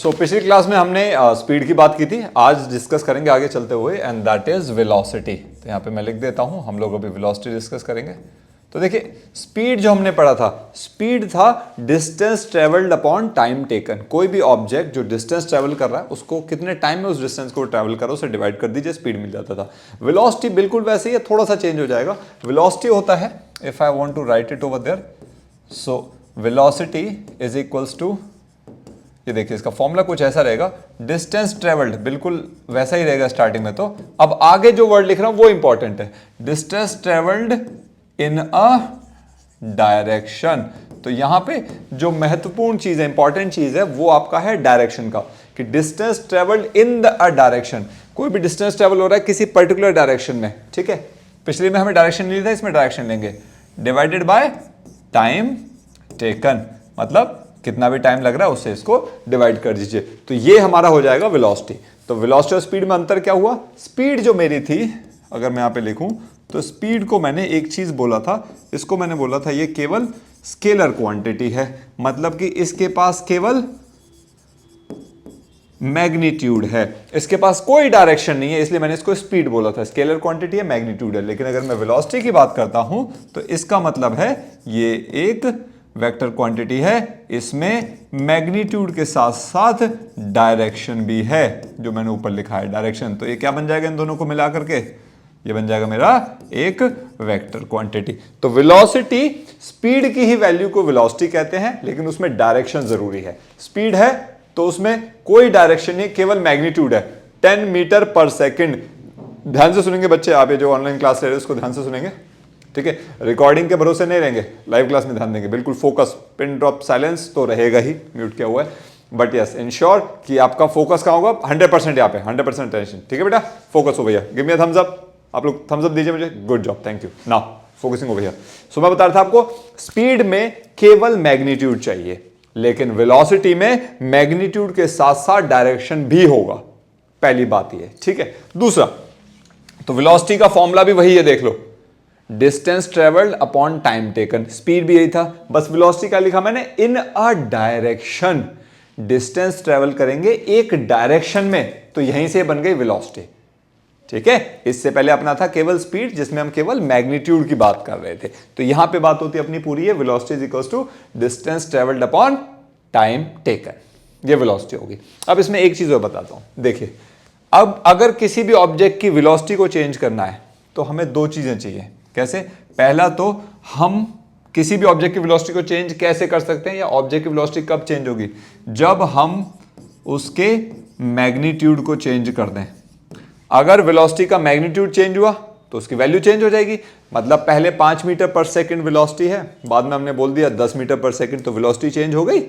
सो पिछली क्लास में हमने स्पीड की बात की थी, आज डिस्कस करेंगे आगे चलते हुए, एंड दैट इज वेलोसिटी। तो यहाँ पे मैं लिख देता हूँ, हम लोग अभी वेलोसिटी डिस्कस करेंगे। तो देखिए स्पीड जो हमने पढ़ा था, स्पीड था distance travelled upon time taken. कोई भी ऑब्जेक्ट जो डिस्टेंस ट्रेवल कर रहा है उसको कितने टाइम में उस डिस्टेंस को ट्रेवल कर रहा है उसे डिवाइड कर दीजिए, स्पीड मिल जाता था। वेलोसिटी बिल्कुल वैसे ही है, थोड़ा सा चेंज हो जाएगा। वेलोसिटी होता है, if I want to write it over there, so velocity is equals to, ये देखिए इसका फॉर्मूला कुछ ऐसा रहेगा, डिस्टेंस ट्रेवल्ड, बिल्कुल वैसा ही रहेगा स्टार्टिंग में। तो अब आगे जो वर्ड लिख रहा हूं वो इंपॉर्टेंट है, distance travelled in a direction. तो यहां पे जो महत्वपूर्ण चीज है, इंपॉर्टेंट चीज है, वो आपका है डायरेक्शन का, कि distance travelled in the a direction. कोई भी डिस्टेंस ट्रेवल हो रहा है किसी पर्टिकुलर डायरेक्शन में, ठीक है। पिछले में हमें डायरेक्शन नहीं था, इसमें डायरेक्शन लेंगे, डिवाइडेड बाय टाइम टेकन, मतलब कितना भी टाइम लग रहा है उससे इसको डिवाइड कर दीजिए। तो ये हमारा हो जाएगा वेलोसिटी। तो वेलोसिटी और स्पीड में अंतर क्या हुआ? स्पीड जो मेरी थी, अगर मैं यहां पे लिखूं तो स्पीड को मैंने एक चीज बोला था, इसको मैंने बोला था ये केवल स्केलर क्वांटिटी है, मतलब कि इसके पास केवल मैग्नीट्यूड है, इसके पास कोई डायरेक्शन नहीं है, इसलिए मैंने इसको स्पीड बोला था। स्केलर क्वांटिटी है, मैग्नीट्यूड है। लेकिन अगर मैं वेलोसिटी की बात करता हूं तो इसका मतलब है ये एक वेक्टर क्वांटिटी है, इसमें मैग्नीट्यूड के साथ साथ डायरेक्शन भी है, जो मैंने ऊपर लिखा है डायरेक्शन। तो ये क्या बन जाएगा इन दोनों को मिला करके? ये बन जाएगा मेरा एक वेक्टर क्वांटिटी। तो वेलोसिटी, स्पीड की ही वैल्यू को वेलोसिटी कहते हैं, लेकिन उसमें डायरेक्शन जरूरी है। स्पीड है तो उसमें कोई डायरेक्शन नहीं, केवल मैग्नीट्यूड है, 10 मीटर पर सेकेंड। ध्यान से सुनेंगे बच्चे, आप ये जो ऑनलाइन क्लास ले रहे हैं उसको ध्यान से सुनेंगे, ठीक है। रिकॉर्डिंग के भरोसे नहीं रहेंगे, लाइव क्लास में ध्यान देंगे, बिल्कुल फोकस। पिन ड्रॉप साइलेंस तो रहेगा ही, म्यूट किया हुआ है, बट यस इंश्योर कि आपका फोकस कहाँ होगा? 100% यहाँ पे, 100% टेंशन, ठीक है बेटा। फोकस हो भैया, give me a thumbs up, आप लोग थम्स अप दीजिए मुझे, good job, thank you. Now focusing हो भैया। सो मैं बता रहा था आपको, स्पीड में केवल मैग्नीट्यूड चाहिए, लेकिन वेलोसिटी में मैग्नीट्यूड के साथ साथ डायरेक्शन भी होगा। पहली बात ये, ठीक है। दूसरा, तो वेलोसिटी का फॉर्मूला भी वही है, देख लो, distance travelled upon time taken. Speed भी यही था, बस वेलोसिटी क्या लिखा मैंने? In a direction. Distance travel करेंगे एक डायरेक्शन में, तो यहीं से बन गई वेलोसिटी, ठीक है। इससे पहले अपना था केवल स्पीड, जिसमें हम केवल मैग्नीट्यूड की बात कर रहे थे। तो यहां पे बात होती है अपनी पूरी है, velocity is equals to distance travelled upon time taken. ये वेलोसिटी होगी। अब इसमें एक चीज और बताता हूं, देखिए, अब अगर किसी भी ऑब्जेक्ट की वेलोसिटी को चेंज करना है तो हमें दो चीजें चाहिए। कैसे? पहला तो हम किसी भी ऑब्जेक्ट की वेलोसिटी को चेंज कैसे कर सकते हैं, या ऑब्जेक्ट की वेलोसिटी कब चेंज होगी? जब हम उसके मैग्नीट्यूड को चेंज कर दें। अगर वेलोसिटी का मैग्नीट्यूड चेंज हुआ तो उसकी वैल्यू चेंज हो जाएगी। मतलब पहले 5 मीटर पर सेकंड वेलोसिटी है, बाद में हमने बोल दिया 10 मीटर पर सेकंड, तो वेलोसिटी चेंज हो गई,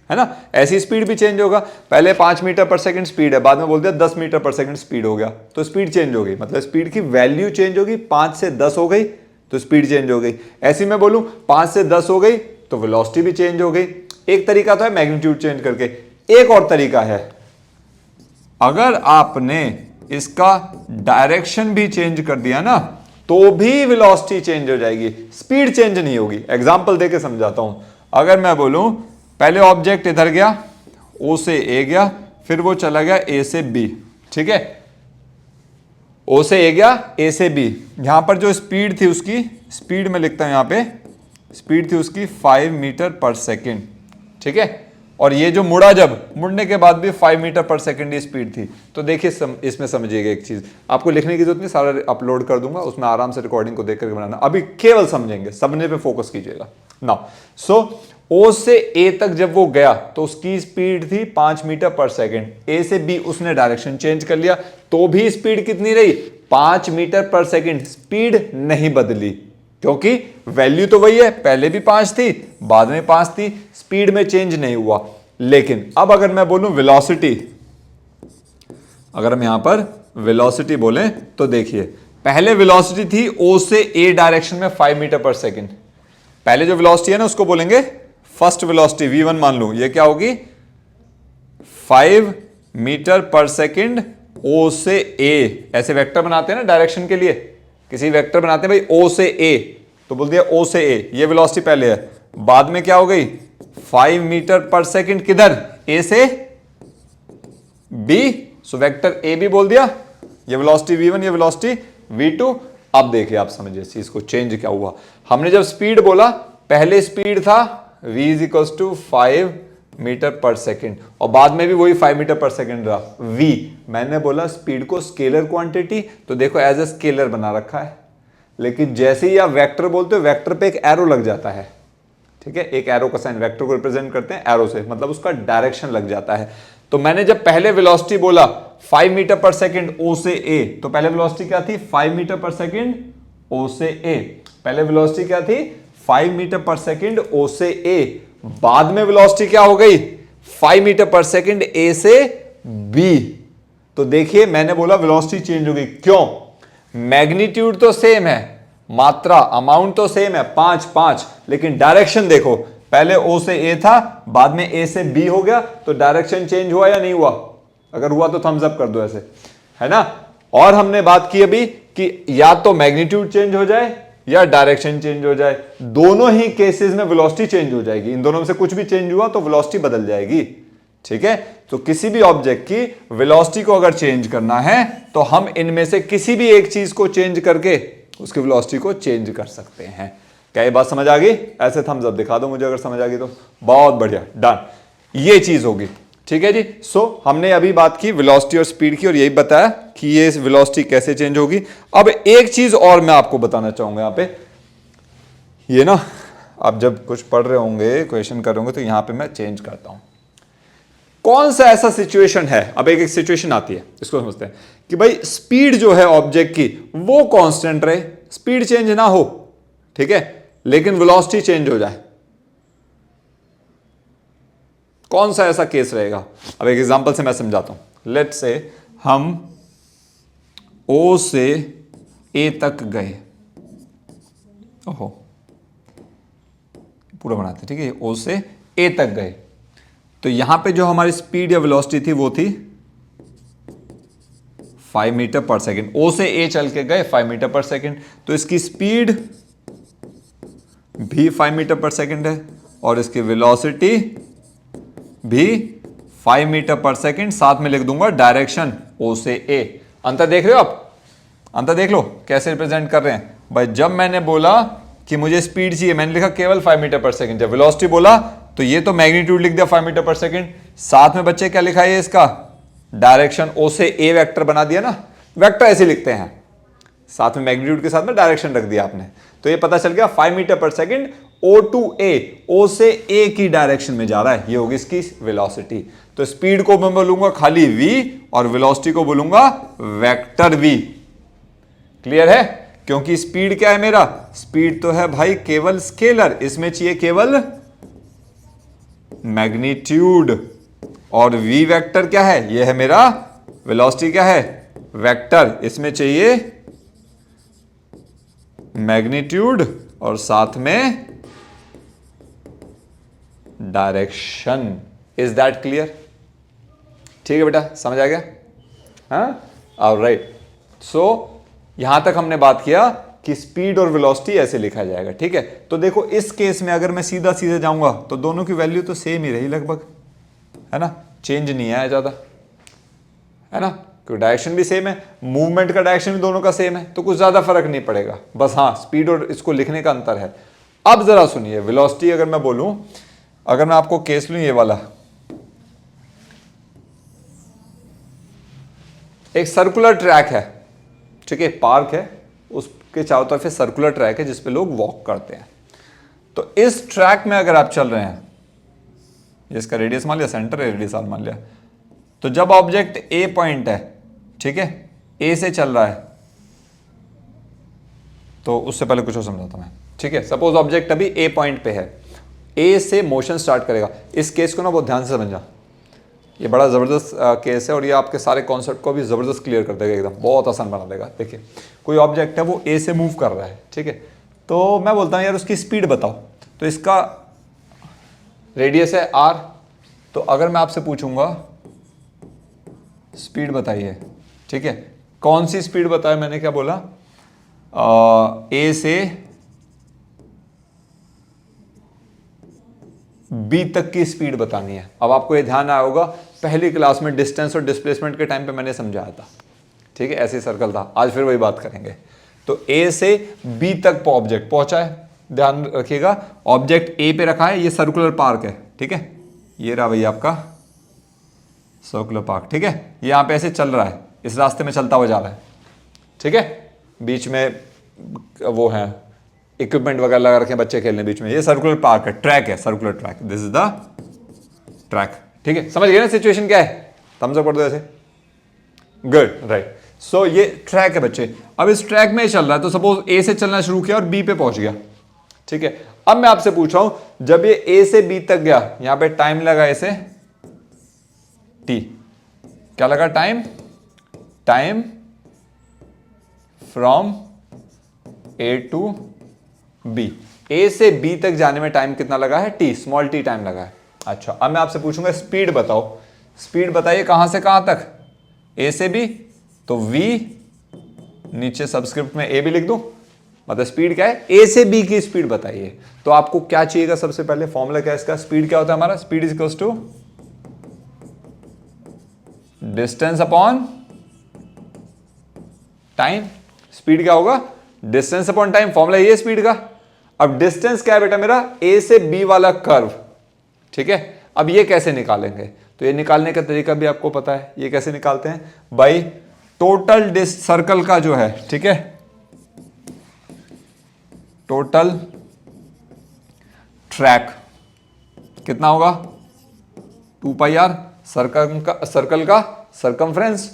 है ना। ऐसी स्पीड भी चेंज होगा, पहले 5 मीटर पर सेकंड स्पीड है, बाद में बोल दिया 10 मीटर पर सेकंड स्पीड हो गया, तो स्पीड चेंज हो गई। मतलब स्पीड की वैल्यू चेंज होगी, 5 से 10 हो गई तो स्पीड चेंज हो गई। ऐसी मैं बोलूं 5 से 10 हो गई तो वेलोसिटी भी चेंज हो गई। एक तरीका तो है मैग्नीट्यूड चेंज करके, एक और तरीका है, अगर आपने इसका डायरेक्शन भी चेंज कर दिया ना, तो भी वेलोसिटी चेंज हो जाएगी, स्पीड चेंज नहीं होगी। एग्जांपल देके समझाता हूं। अगर मैं बोलूं पहले ऑब्जेक्ट इधर गया, ओ से ए गया, फिर वो चला गया ए से बी, ठीक है। ओ से ए गया, ए से बी। यहां पर जो स्पीड थी उसकी, स्पीड में लिखता हूं यहां पे, स्पीड थी उसकी 5 मीटर पर सेकेंड, ठीक है। और ये जो मुड़ा, जब मुड़ने के बाद भी 5 मीटर पर सेकंड की स्पीड थी। तो देखिए इसमें समझिएगा एक चीज, आपको लिखने की जरूरत नहीं, सारा अपलोड कर दूंगा, उसमें आराम से रिकॉर्डिंग को देख करके बनाना। अभी केवल समझेंगे, समझने पे फोकस कीजिएगा। नाउ सो ओ से ए तक जब वो गया तो उसकी स्पीड थी 5 मीटर पर सेकंड, ए से बी उसने डायरेक्शन चेंज कर लिया तो भी स्पीड कितनी रही? 5 मीटर पर सेकंड। स्पीड नहीं बदली, क्योंकि वैल्यू तो वही है, पहले भी 5 थी, बाद में 5 थी, स्पीड में चेंज नहीं हुआ। लेकिन अब अगर मैं बोलूं वेलोसिटी, अगर हम यहां पर वेलोसिटी बोलें तो देखिए, पहले वेलोसिटी थी ओ से ए डायरेक्शन में 5 मीटर पर सेकंड। पहले जो वेलोसिटी है ना उसको बोलेंगे फर्स्ट वेलोसिटी, v1 मान लो, ये क्या होगी? 5 मीटर पर सेकंड ओ से ए। ऐसे वेक्टर बनाते हैं ना डायरेक्शन के लिए, किसी वेक्टर बनाते हैं भाई ओ से ए, तो बोल दिया ओ से ए, ये वेलोसिटी पहले है। बाद में क्या हो गई? 5 मीटर पर सेकंड किधर? ए से B, so vector A B बोल दिया, ये वेलोसिटी v1, ये वेलोसिटी v2। अब देखिए आप समझिए इस चीज को, चेंज क्या हुआ। हमने जब स्पीड बोला, पहले स्पीड था v is equal to 5 metre per second, और बाद में भी वही 5 मीटर पर सेकेंड रहा v। मैंने बोला स्पीड को स्केलर क्वांटिटी, तो देखो एज ए स्केलर बना रखा है, लेकिन जैसे ही आप वेक्टर बोलते हो, वेक्टर पे एक एरो लग जाता है, ठीक है, एक एरो का साइन, वेक्टर को रिप्रेजेंट करते हैं एरो से, मतलब उसका डायरेक्शन लग जाता है। तो मैंने जब पहले वेलोसिटी बोला 5 मीटर पर सेकेंड ओ से ए, तो पहले वेलोसिटी क्या थी 5 मीटर पर सेकेंड ओ से ए, पहले वेलोसिटी क्या थी 5 मीटर पर सेकेंड ओ से ए, बाद में वेलोसिटी क्या हो गई 5 मीटर पर सेकेंड ए से बी। तो देखिए मैंने बोला वेलोसिटी चेंज हो गई, क्यों? मैग्नीट्यूड तो सेम है, मात्रा अमाउंट तो सेम है 5 5, लेकिन डायरेक्शन देखो, पहले ओ से ए था, बाद में ए से बी हो गया, तो डायरेक्शन चेंज हुआ या नहीं हुआ? अगर हुआ तो थम्स अप कर दो ऐसे, है ना। और हमने बात की अभी कि या तो मैग्नीट्यूड चेंज हो जाए या डायरेक्शन चेंज हो जाए, दोनों ही केसेस में वेलोसिटी चेंज हो जाएगी। इन दोनों में से कुछ भी चेंज हुआ तो वेलोसिटी बदल जाएगी, ठीक है। तो किसी भी ऑब्जेक्ट की वेलोसिटी को अगर चेंज करना है तो हम इनमें से किसी भी एक चीज को चेंज करके उसकी वेलोसिटी को चेंज कर सकते हैं। क्या ये बात समझ आ गई? ऐसे थम्स अप दिखा दो मुझे अगर समझ आ गई तो। बहुत बढ़िया, डन, ये चीज होगी, ठीक है जी। सो हमने अभी बात की वेलोसिटी और स्पीड की, और यही बताया कि ये वेलोसिटी कैसे चेंज होगी। अब एक चीज और मैं आपको बताना चाहूंगा यहां पे, ये ना आप जब कुछ पढ़ रहे होंगे, क्वेश्चन कर रहे होंगे, तो यहां पे मैं चेंज करता हूं। कौन सा ऐसा सिचुएशन है, अब एक एक सिचुएशन आती है, इसको समझते हैं कि भाई स्पीड जो है ऑब्जेक्ट की वो कांस्टेंट रहे, स्पीड चेंज ना हो, ठीक है, लेकिन वेलोसिटी चेंज हो जाए। कौन सा ऐसा केस रहेगा? अब एक एग्जांपल से मैं समझाता हूं। लेट्स से हम O से A तक गए, ओहो पूरा बनाते, ठीक है, O से A तक गए, तो यहां पे जो हमारी स्पीड या वेलोसिटी थी वो थी 5 मीटर पर सेकेंड। O से A चल के गए 5 मीटर पर सेकेंड, तो इसकी स्पीड भी 5 मीटर पर सेकेंड है और इसकी वेलोसिटी भी 5 मीटर पर सेकेंड, साथ में लिख दूंगा डायरेक्शन O से A। अंतर देख रहे हो आप? अंतर देख लो कैसे रिप्रेजेंट कर रहे हैं भाई। जब मैंने बोला कि मुझे स्पीड चाहिए, मैंने लिखा केवल 5 मीटर पर सेकेंड। जब वेलोसिटी बोला तो ये तो मैग्नीट्यूड लिख दिया 5 मीटर पर सेकेंड, साथ में बच्चे क्या लिखा है इसका डायरेक्शन O से A वेक्टर बना दिया ना। वेक्टर ऐसे लिखते हैं, साथ में मैग्नीट्यूड के साथ में डायरेक्शन रख दिया आपने, तो ये पता चल गया 5 metre per second O to A, O से A की डायरेक्शन में जा रहा है, ये होगी इसकी वेलोसिटी। तो स्पीड को मैं बोलूंगा खाली v और वेलोसिटी को बोलूंगा वेक्टर v। क्लियर है? क्योंकि स्पीड क्या है मेरा, स्पीड तो है भाई केवल स्केलर, इसमें चाहिए केवल मैग्नीट्यूड, और v वेक्टर क्या है, ये है मेरा वेलोसिटी क्या है वेक्टर, इसमें चाहिए मैग्नीट्यूड और साथ में डायरेक्शन। Is that clear? ठीक है बेटा, समझ आ गया? हाँ, ऑलराइट। सो यहां तक हमने बात किया कि स्पीड और वेलोसिटी ऐसे लिखा जाएगा, ठीक है। तो देखो इस केस में अगर मैं सीधा सीधे जाऊंगा तो दोनों की वैल्यू तो सेम ही रही लगभग, है ना, चेंज नहीं आया ज्यादा, है ना, क्योंकि डायरेक्शन भी सेम है, मूवमेंट का डायरेक्शन भी दोनों का सेम है, तो कुछ ज्यादा फर्क नहीं पड़ेगा, बस हाँ स्पीड और इसको लिखने का अंतर है। अब जरा सुनिए, वेलोसिटी अगर मैं बोलूं, अगर मैं आपको केस लूं ये वाला, एक सर्कुलर ट्रैक है, ठीक है, पार्क है, उसके चारों तरफ सर्कुलर ट्रैक है जिसपे लोग वॉक करते हैं। तो इस ट्रैक में अगर आप चल रहे हैं, इसका रेडियस मान लिया, सेंटर है, रेडियस आर मान लिया, तो जब ऑब्जेक्ट ए पॉइंट है, ठीक है, ए से चल रहा है, तो उससे पहले कुछ और समझाता हूं मैं, ठीक है। सपोज ऑब्जेक्ट अभी ए पॉइंट पे है, ए से मोशन स्टार्ट करेगा। इस केस को ना बहुत ध्यान से समझना, ये बड़ा ज़बरदस्त केस है और ये आपके सारे कॉन्सेप्ट को भी ज़बरदस्त क्लियर कर देगा, एकदम बहुत आसान बना देगा। देखिए कोई ऑब्जेक्ट है वो ए से मूव कर रहा है, ठीक है, तो मैं बोलता हूँ यार उसकी स्पीड बताओ, तो इसका रेडियस है आर, तो अगर मैं आपसे पूछूंगा स्पीड बताइए, ठीक है, कौन सी स्पीड बताए, मैंने क्या बोला, ए से बी तक की स्पीड बतानी है। अब आपको ये ध्यान आया होगा पहली क्लास में डिस्टेंस और डिस्प्लेसमेंट के टाइम पे मैंने समझाया था, ठीक है, ऐसे सर्कल था। आज फिर वही बात करेंगे। तो ए से बी तक ऑब्जेक्ट पहुंचा है, ध्यान रखिएगा ऑब्जेक्ट ए पे रखा है, ये सर्कुलर पार्क है, ठीक है, ये रहा भैया आपका सर्कुलर पार्क, ठीक है, ये यहां पे ऐसे चल रहा है, इस रास्ते में चलता हुआ जा रहा है, ठीक है, बीच में वो है इक्विपमेंट वगैरह लगा रखे हैं बच्चे खेलने बीच में, ये सर्कुलर पार्क है, ट्रैक है, circular track, this is the track, ठीक है, समझ गए ना सिचुएशन क्या है, थम्स अप कर दो ऐसे, गुड, राइट। सो ये ट्रैक है बच्चे, अब इस ट्रैक में चल रहा है, तो सपोज ए से चलना शुरू किया और बी पे पहुंच गया, ठीक है। अब मैं आपसे पूछ रहा हूं जब ये ए से बी तक गया, यहां पे टाइम लगा ऐसे टी, क्या लगा time, time from A to B, A से बी तक जाने में टाइम कितना लगा है, टी, स्मॉल टी टाइम लगा है। अच्छा, अब मैं आपसे पूछूंगा स्पीड बताओ, स्पीड बताइए कहां से कहां तक, ए से बी, तो v नीचे सबस्क्रिप्ट में ए भी लिख दूं, मतलब स्पीड क्या है, ए से बी की स्पीड बताइए। तो आपको क्या चाहिएगा, सबसे पहले फॉर्मूला क्या है इसका, स्पीड क्या होता है हमारा, speed is equals to distance upon time. Speed क्या होगा, डिस्टेंस अपॉन टाइम, फॉर्मूला ये स्पीड का। अब डिस्टेंस क्या है बेटा मेरा, ए से बी वाला कर्व, ठीक है। अब ये कैसे निकालेंगे, तो ये निकालने का तरीका भी आपको पता है, ये कैसे निकालते हैं भाई, टोटल सर्कल का जो है, ठीक है, टोटल ट्रैक कितना होगा 2 पाई आर, सर्कल का सरकमफ्रेंस,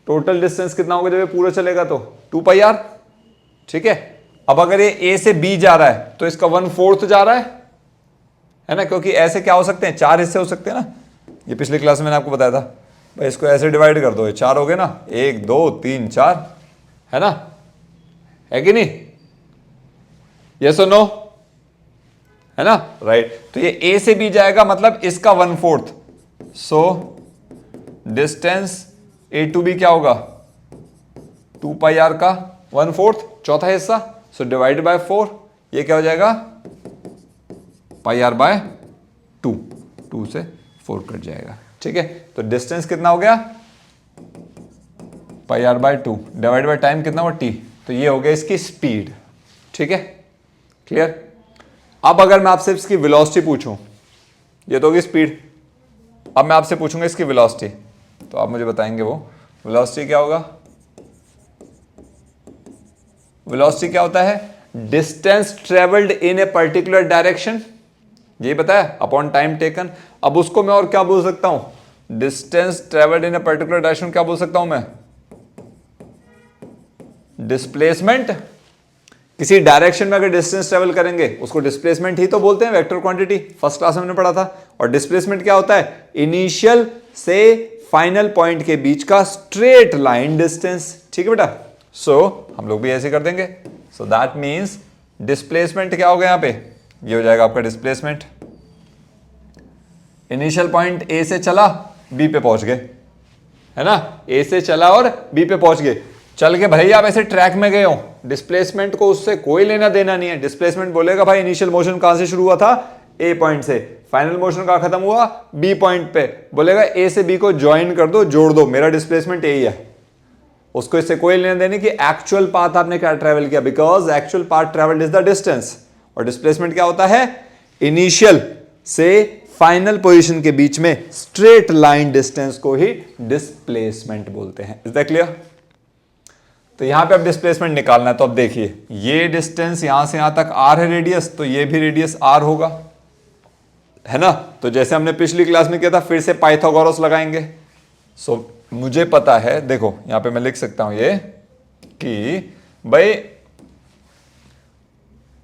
टोटल डिस्टेंस कितना होगा जब ये पूरा चलेगा तो 2 पाई आर, ठीक है। अब अगर ये ए से बी जा रहा है तो इसका 1/4 जा रहा है ना, क्योंकि ऐसे क्या हो सकते हैं, 4 हिस्से हो सकते हैं ना, ये पिछली क्लास में मैंने आपको बताया था भाई, इसको ऐसे डिवाइड कर दो, ये 4 हो गए ना, 1 2 3 4, है ना, है कि नहीं, यस और नो, है ना, राइट। तो ये ए से बी जाएगा, मतलब इसका 1/4, so distance A to B क्या होगा 2 पाई आर का 1/4, चौथा हिस्सा, सो डिवाइड बाय 4, ये क्या हो जाएगा पाई आर बाय 2, 2 से 4 कट जाएगा, ठीक है। तो डिस्टेंस कितना हो गया pi R by 2 divide by time कितना हुआ टी, तो ये हो गया इसकी स्पीड, ठीक है, क्लियर। अब अगर मैं आपसे इसकी वेलोसिटी पूछूं, ये तो होगी स्पीड, अब मैं आपसे पूछूंगा इसकी वेलोसिटी, तो आप मुझे बताएंगे वो वेलोसिटी क्या होगा। वेलोसिटी क्या होता है, distance travelled in a particular direction, यही बताया, अपॉन टाइम टेकन। अब उसको मैं और क्या बोल सकता हूं, distance travelled in a particular direction क्या बोल सकता हूं मैं, डिस्प्लेसमेंट। किसी डायरेक्शन में अगर डिस्टेंस ट्रेवल करेंगे उसको डिस्प्लेसमेंट ही तो बोलते हैं, वेक्टर क्वांटिटी, फर्स्ट क्लास में हमने पढ़ा था। और डिस्प्लेसमेंट क्या होता है, इनिशियल से फाइनल पॉइंट के बीच का स्ट्रेट लाइन डिस्टेंस, ठीक है बेटा। सो हम लोग भी ऐसे कर देंगे, सो दैट मींस डिस्प्लेसमेंट क्या होगा यहां पे, ये हो जाएगा आपका डिस्प्लेसमेंट, इनिशियल पॉइंट ए से चला बी पे पहुंच गए, है ना, ए से चला और बी पे पहुंच गए, चल के भाई आप ऐसे ट्रैक में गए हो, डिस्प्लेसमेंट को उससे कोई लेना देना नहीं है। डिस्प्लेसमेंट बोलेगा भाई इनिशियल मोशन कहां से शुरू हुआ था, ए पॉइंट से, फाइनल मोशन कहां खत्म हुआ, बी पॉइंट पे, बोलेगा ए से बी को ज्वाइन कर दो, जोड़ दो, मेरा डिस्प्लेसमेंट यही है। उसको इससे कोई लेना देने कि एक्चुअल पाथ आपने क्या ट्रेवल किया, because actual path travelled is the distance. और डिस्प्लेसमेंट क्या होता है, इनिशियल से फाइनल पोजीशन के बीच में स्ट्रेट लाइन डिस्टेंस को ही डिस्प्लेसमेंट बोलते हैं। Is that clear. तो यहां पे अब डिस्प्लेसमेंट निकालना है, तो अब देखिए ये डिस्टेंस यहां से यहां तक r है रेडियस, तो ये भी रेडियस r होगा, है ना। तो जैसे हमने पिछली क्लास में किया था, फिर से पाइथागोरस लगाएंगे। सो मुझे पता है, देखो यहां पे मैं लिख सकता हूं ये कि भाई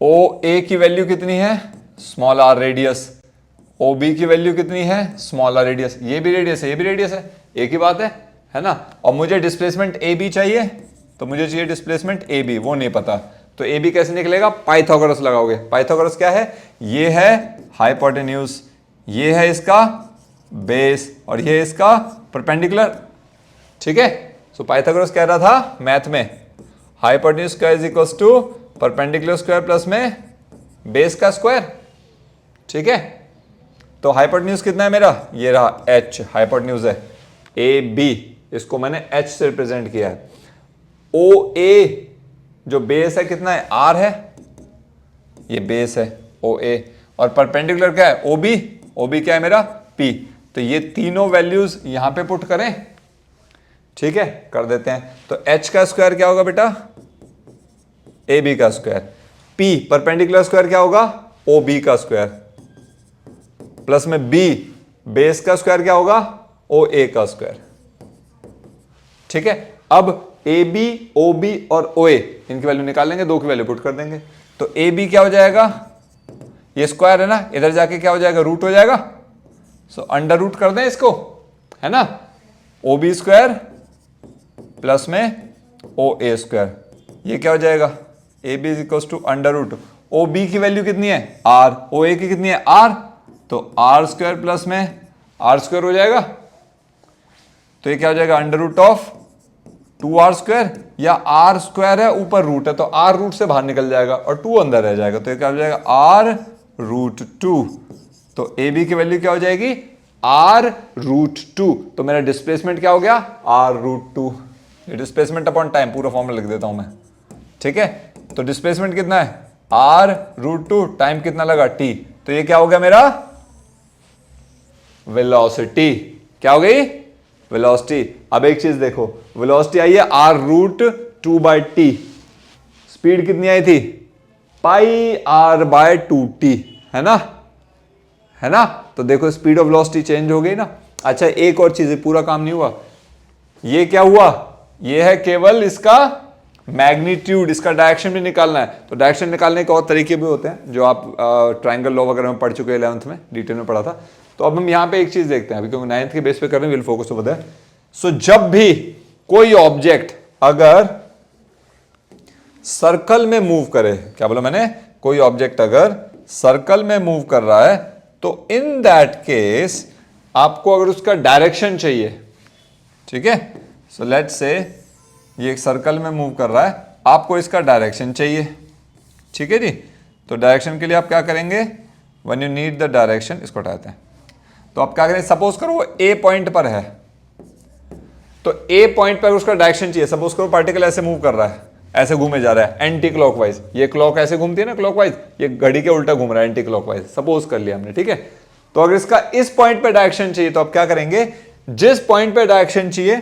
ओ ए की वैल्यू कितनी है, small r radius, O B की वैल्यू कितनी है, स्मॉल आर रेडियस, ये भी रेडियस है, ये भी रेडियस है, एक ही बात है ना। और मुझे डिस्प्लेसमेंट ए बी चाहिए, तो मुझे चाहिए डिस्प्लेसमेंट ए बी, वो नहीं पता, तो ए बी कैसे निकलेगा, पाइथागोरस लगाओगे। पाइथागोरस क्या है, ये है हाइपोटेन्यूज, ये है इसका बेस, और ये इसका परपेंडिकुलर, ठीक है। सो पाइथागोरस कह रहा था मैथ में, hypotenuse square is equals to perpendicular square plus में बेस का स्क्वायर, ठीक है। तो हाइपोटेन्यूज कितना है मेरा, ये रहा h, हाइपोटेन्यूज है ए बी, इसको मैंने h से रिप्रेजेंट किया है। ओ ए जो बेस है कितना है, r है, ये बेस है ओ ए, और परपेंडिकुलर क्या है, ओ बी क्या है मेरा, p। तो ये तीनों वैल्यूज यहां पे पुट करें, ठीक है, कर देते हैं। तो h का स्क्वायर क्या होगा बेटा, ए बी का स्क्वायर, p परपेंडिकुलर स्क्वायर क्या होगा, ओ बी का स्क्वायर, प्लस में b बेस का स्क्वायर क्या होगा, ओ ए का स्क्वायर, ठीक है। अब ए बी, ओ बी और ओ ए इनकी वैल्यू निकाल लेंगे, दो की वैल्यू पुट कर देंगे। तो ए बी क्या हो जाएगा, ये स्क्वायर है ना, इधर जाके क्या हो जाएगा, रूट हो जाएगा। सो अंडर रूट कर दें इसको, है ना, ओ बी स्क्वायर प्लस में ओ ए स्क्वायर, ये क्या हो जाएगा, A B is equal to under root, O B की वैल्यू कितनी है आर, ओ ए की कितनी है आर, तो आर स्क्वायर प्लस में आर स्क्वायर हो जाएगा। तो ये क्या हो जाएगा, under root of 2r square, या आर स्क्वायर है ऊपर रूट है तो आर रूट से बाहर निकल जाएगा और 2 अंदर रह जाएगा, तो ये क्या हो जाएगा आर रूट 2। तो ए बी की वैल्यू क्या हो जाएगी, आर रूट 2। तो मेरा डिस्प्लेसमेंट क्या हो गया, आर रूट 2। ये डिस्प्लेसमेंट अपॉन टाइम पूरा फॉर्मूला लिख देता हूं मैं, ठीक है। तो डिस्प्लेसमेंट कितना है, आर रूट 2, टाइम कितना लगा टी, तो ये क्या हो गया मेरा वेलोसिटी, क्या हो गई वेलोसिटी। अब एक चीज देखो, वेलोसिटी आई है r root 2 by T, speed कितनी आई थी, पाई आर बाय 2t, है ना, है ना। तो देखो स्पीड ऑफ वेलोसिटी चेंज हो गई ना। अच्छा एक और चीज है, पूरा काम नहीं हुआ, ये क्या हुआ, ये है केवल इसका मैग्नीट्यूड, इसका डायरेक्शन भी निकालना है। तो डायरेक्शन निकालने के और तरीके भी होते हैं जो आप ट्रायंगल लॉ वगैरह में पढ़ चुके हैं, 11th में डिटेल में पढ़ा था। तो अब हम यहां पे एक चीज देखते हैं, अभी क्योंकि 9th के बेस पे कर रहे हैं, विल फोकस ओवर दैट। सो जब भी कोई ऑब्जेक्ट अगर सर्कल में मूव करे, क्या बोला मैंने, कोई ऑब्जेक्ट अगर सर्कल में मूव कर रहा है तो इन दैट केस आपको अगर उसका डायरेक्शन चाहिए, ठीक है। सो लेट्स से ये एक सर्कल में मूव कर रहा है, आपको इसका डायरेक्शन चाहिए, ठीक है जी। तो डायरेक्शन के लिए आप क्या करेंगे, when you need the direction, इसको हटाते हैं। तो आप क्या करें, सपोज करो वो ए पॉइंट पर है, तो ए पॉइंट पर उसका डायरेक्शन चाहिए। सपोज करो पार्टिकल ऐसे मूव कर रहा है, ऐसे घूमे जा रहा है एंटी क्लॉकवाइज, ये क्लॉक ऐसे घूमती है ना क्लॉकवाइज, ये घड़ी के उल्टा घूम रहा है एंटी क्लॉकवाइज, सपोज कर लिया हमने, ठीक है। तो अगर इसका इस पॉइंट पे डायरेक्शन चाहिए तो आप क्या करेंगे, जिस पॉइंट पे डायरेक्शन चाहिए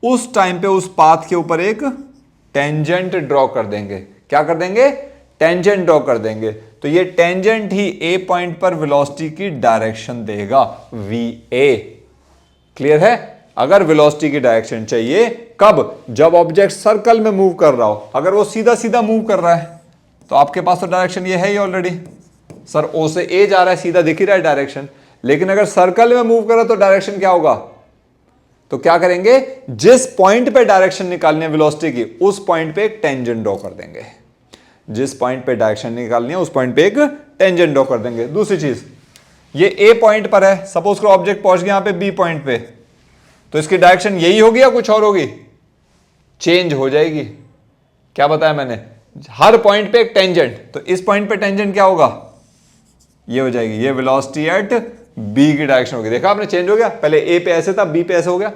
उस टाइम पे उस पाथ के ऊपर एक टेंजेंट ड्रॉ कर देंगे। क्या कर देंगे, टेंजेंट ड्रॉ कर देंगे। तो ये टेंजेंट ही ए पॉइंट पर वेलोसिटी की डायरेक्शन देगा, वी ए। क्लियर है। अगर वेलोसिटी की डायरेक्शन चाहिए कब, जब ऑब्जेक्ट सर्कल में मूव कर रहा हो। अगर वो सीधा सीधा मूव कर रहा है तो आपके पास तो डायरेक्शन ये है ही ऑलरेडी, सर ओ से ए जा रहा है, सीधा दिख ही रहा है डायरेक्शन। लेकिन अगर सर्कल में मूव कर रहा है तो डायरेक्शन क्या होगा, तो क्या करेंगे, जिस पॉइंट पे डायरेक्शन निकालनी है वेलोसिटी की उस पॉइंट पे एक टेंजेंट ड्रॉ कर देंगे। जिस पॉइंट पे डायरेक्शन निकालनी है उस पॉइंट पे एक टेंजेंट ड्रॉ कर देंगे। दूसरी चीज, ये ए पॉइंट पर है, सपोज करो ऑब्जेक्ट पहुंच गया यहां पे बी पॉइंट पे, तो इसकी डायरेक्शन यही होगी या कुछ और होगी, चेंज हो जाएगी। क्या बताया मैंने, हर पॉइंट पे एक टेंजेंट, तो इस पॉइंट पे टेंजेंट क्या होगा, ये हो जाएगी, ये वेलोसिटी एट बी की डायरेक्शन होगी। देखा आपने, चेंज हो गया, पहले ए पे ऐसे था, बी पे ऐसे हो गया।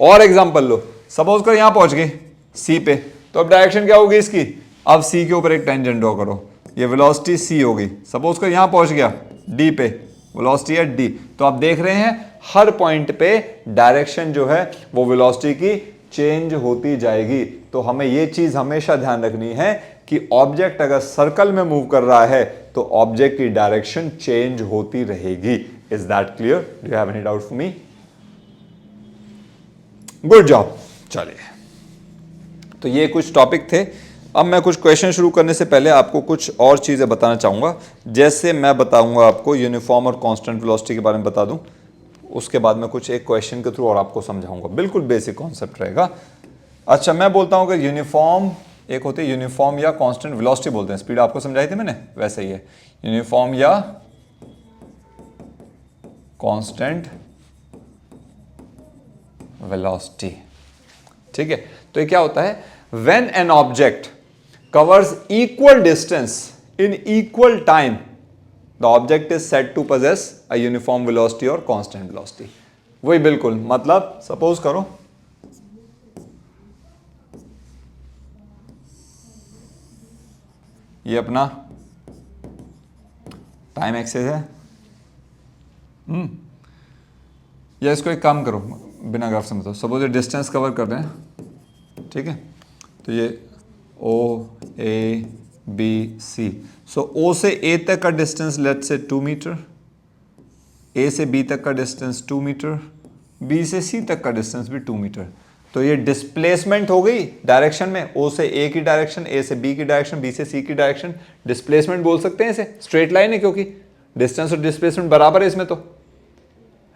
और एग्जांपल लो, सपोज करो यहां पहुंच गई सी पे, तो अब डायरेक्शन क्या होगी इसकी, अब सी के ऊपर एक टेंजेंट ड्रॉ करो, ये वेलोसिटी सी होगी। सपोज करो यहां पहुंच गया डी पे, वेलोसिटी एट डी। तो आप देख रहे हैं हर पॉइंट पे डायरेक्शन जो है वो वेलोसिटी की चेंज होती जाएगी। तो हमें ये चीज हमेशा ध्यान रखनी है कि ऑब्जेक्ट अगर सर्कल में मूव कर रहा है तो ऑब्जेक्ट की डायरेक्शन चेंज होती रहेगी। Is that clear, do you have any doubt for me? Good job. चलिए, तो ये कुछ टॉपिक थे। अब मैं कुछ क्वेश्चन शुरू करने से पहले आपको कुछ और चीज़ें बताना चाहूँगा। जैसे मैं बताऊँगा आपको यूनिफॉर्म और कांस्टेंट वेलोसिटी के बारे में बता दूँ, उसके बाद मैं कुछ एक क्वेश्चन के थ्रू और आपको समझाऊंगा। बिल्कुल बेसिक कॉन्सेप्ट रहेगा। अच्छा, मैं बोलता हूँ कि यूनिफॉर्म एक होती है, यूनिफॉर्म या कांस्टेंट वेलोसिटी बोलते हैं। स्पीड आपको समझाई थी मैंने, वैसे ही है, यूनिफॉर्म या कांस्टेंट वेलोसिटी। ठीक है, तो ये क्या होता है, when an object covers equal distance in equal time, the object is said to possess a uniform velocity और कांस्टेंट वेलोसिटी। वही बिल्कुल, मतलब सपोज करो ये अपना टाइम एक्सेस है, या इसको एक काम करो बिना ग्राफ से, मतलब सपोज ये डिस्टेंस कवर कर रहे हैं, ठीक है, तो ये ओ ए बी सी, सो ओ से ए तक का डिस्टेंस लेट्स से 2 मीटर, ए से बी तक का डिस्टेंस 2 मीटर, बी से सी तक का डिस्टेंस भी 2 मीटर। तो ये डिस्प्लेसमेंट हो गई डायरेक्शन में, ओ से ए की डायरेक्शन, ए से बी की डायरेक्शन, बी से सी की डायरेक्शन, डिस्प्लेसमेंट बोल सकते हैं इसे, स्ट्रेट लाइन है क्योंकि डिस्टेंस और डिस्प्लेसमेंट बराबर है इसमें, तो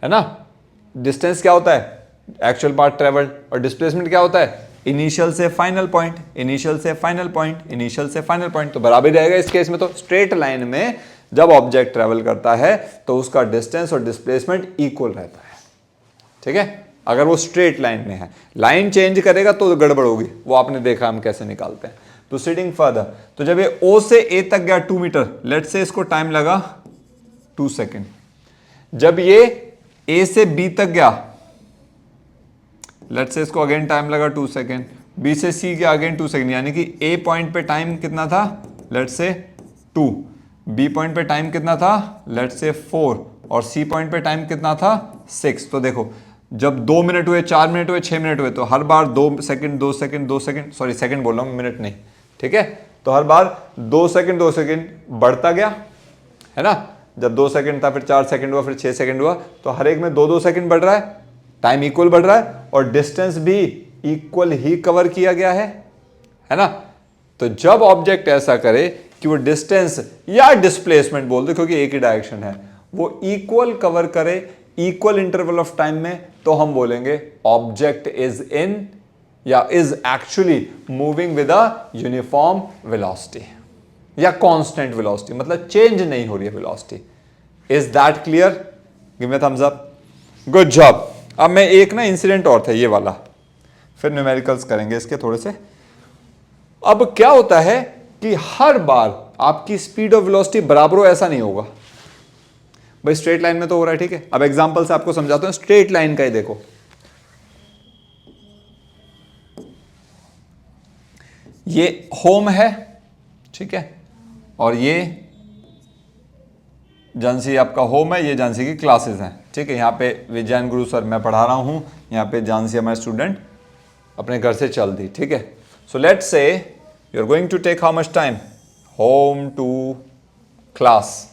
है ना। डिस्टेंस क्या होता है, एक्चुअल पाथ ट्रेवल्ड, और डिस्प्लेसमेंट क्या होता है, इनिशियल से फाइनल पॉइंट, इनिशियल से फाइनल पॉइंट, इनिशियल से फाइनल पॉइंट, तो बराबर रहेगा इस केस में। तो स्ट्रेट लाइन में जब ऑब्जेक्ट ट्रेवल करता है तो उसका डिस्टेंस और डिस्प्लेसमेंट इक्वल रहता है, ठीक है, अगर वो स्ट्रेट लाइन में है। लाइन चेंज करेगा तो गड़बड़ होगी, वो आपने देखा हम कैसे निकालते हैं। प्रोसीडिंग फर्दर, तो जब ये ओ से ए तक गया 2 मीटर, लेट्स से इसको टाइम लगा 2 सेकेंड। जब ये ए से बी तक गया, लेट्स से इसको अगेन टाइम लगा 2 सेकेंड, बी से सी गया अगेन 2 सेकेंड, यानी कि ए पॉइंट पे टाइम कितना था, लेट्स से 2, बी पॉइंट पे टाइम कितना था, लेट्स से 4, और सी पॉइंट पे टाइम कितना था 6। तो देखो जब 2 मिनट हुए, 4 मिनट हुए, 6 मिनट हुए, तो हर बार 2 second 2 second 2 second, sorry second बोल रहा हूं, मिनट नहीं, ठीक है, तो हर बार 2 सेकंड 2 सेकंड बढ़ता गया, है ना। जब 2 सेकंड था, फिर 4 सेकंड हुआ, फिर 6 सेकंड हुआ, तो हर एक में 2-2 सेकंड बढ़ रहा है, टाइम इक्वल बढ़ रहा है, और डिस्टेंस भी इक्वल ही कवर किया गया है ना। तो जब ऑब्जेक्ट ऐसा करे कि वो डिस्टेंस या डिस्प्लेसमेंट बोल दो, क्योंकि एक ही डायरेक्शन है, वो इक्वल कवर करे इक्वल इंटरवल ऑफ टाइम में, तो हम बोलेंगे ऑब्जेक्ट इज इन या is actually moving with a uniform velocity या कांस्टेंट वेलोसिटी, मतलब चेंज नहीं हो रही है velocity. Is that clear? Give me thumbs up, good job. अब मैं एक ना इंसिडेंट और था ये वाला, फिर न्यूमेरिकल्स करेंगे इसके थोड़े से। अब क्या होता है कि हर बार आपकी स्पीड ऑफ वेलोसिटी बराबर हो ऐसा नहीं होगा भाई, स्ट्रेट लाइन में तो हो रहा है, ठीक है। अब एग्जांपल से आपको समझाता हूं, स्ट्रेट लाइन का ही देखो, ये होम है, ठीक है, और ये झांसी आपका होम है, ये झांसी की क्लासेस हैं, ठीक है। यहाँ पे विजयन गुरु सर मैं पढ़ा रहा हूँ, यहाँ पे झांसी हमारे स्टूडेंट अपने घर से चल दी, ठीक है। So let's say you are going to take how much time, home to class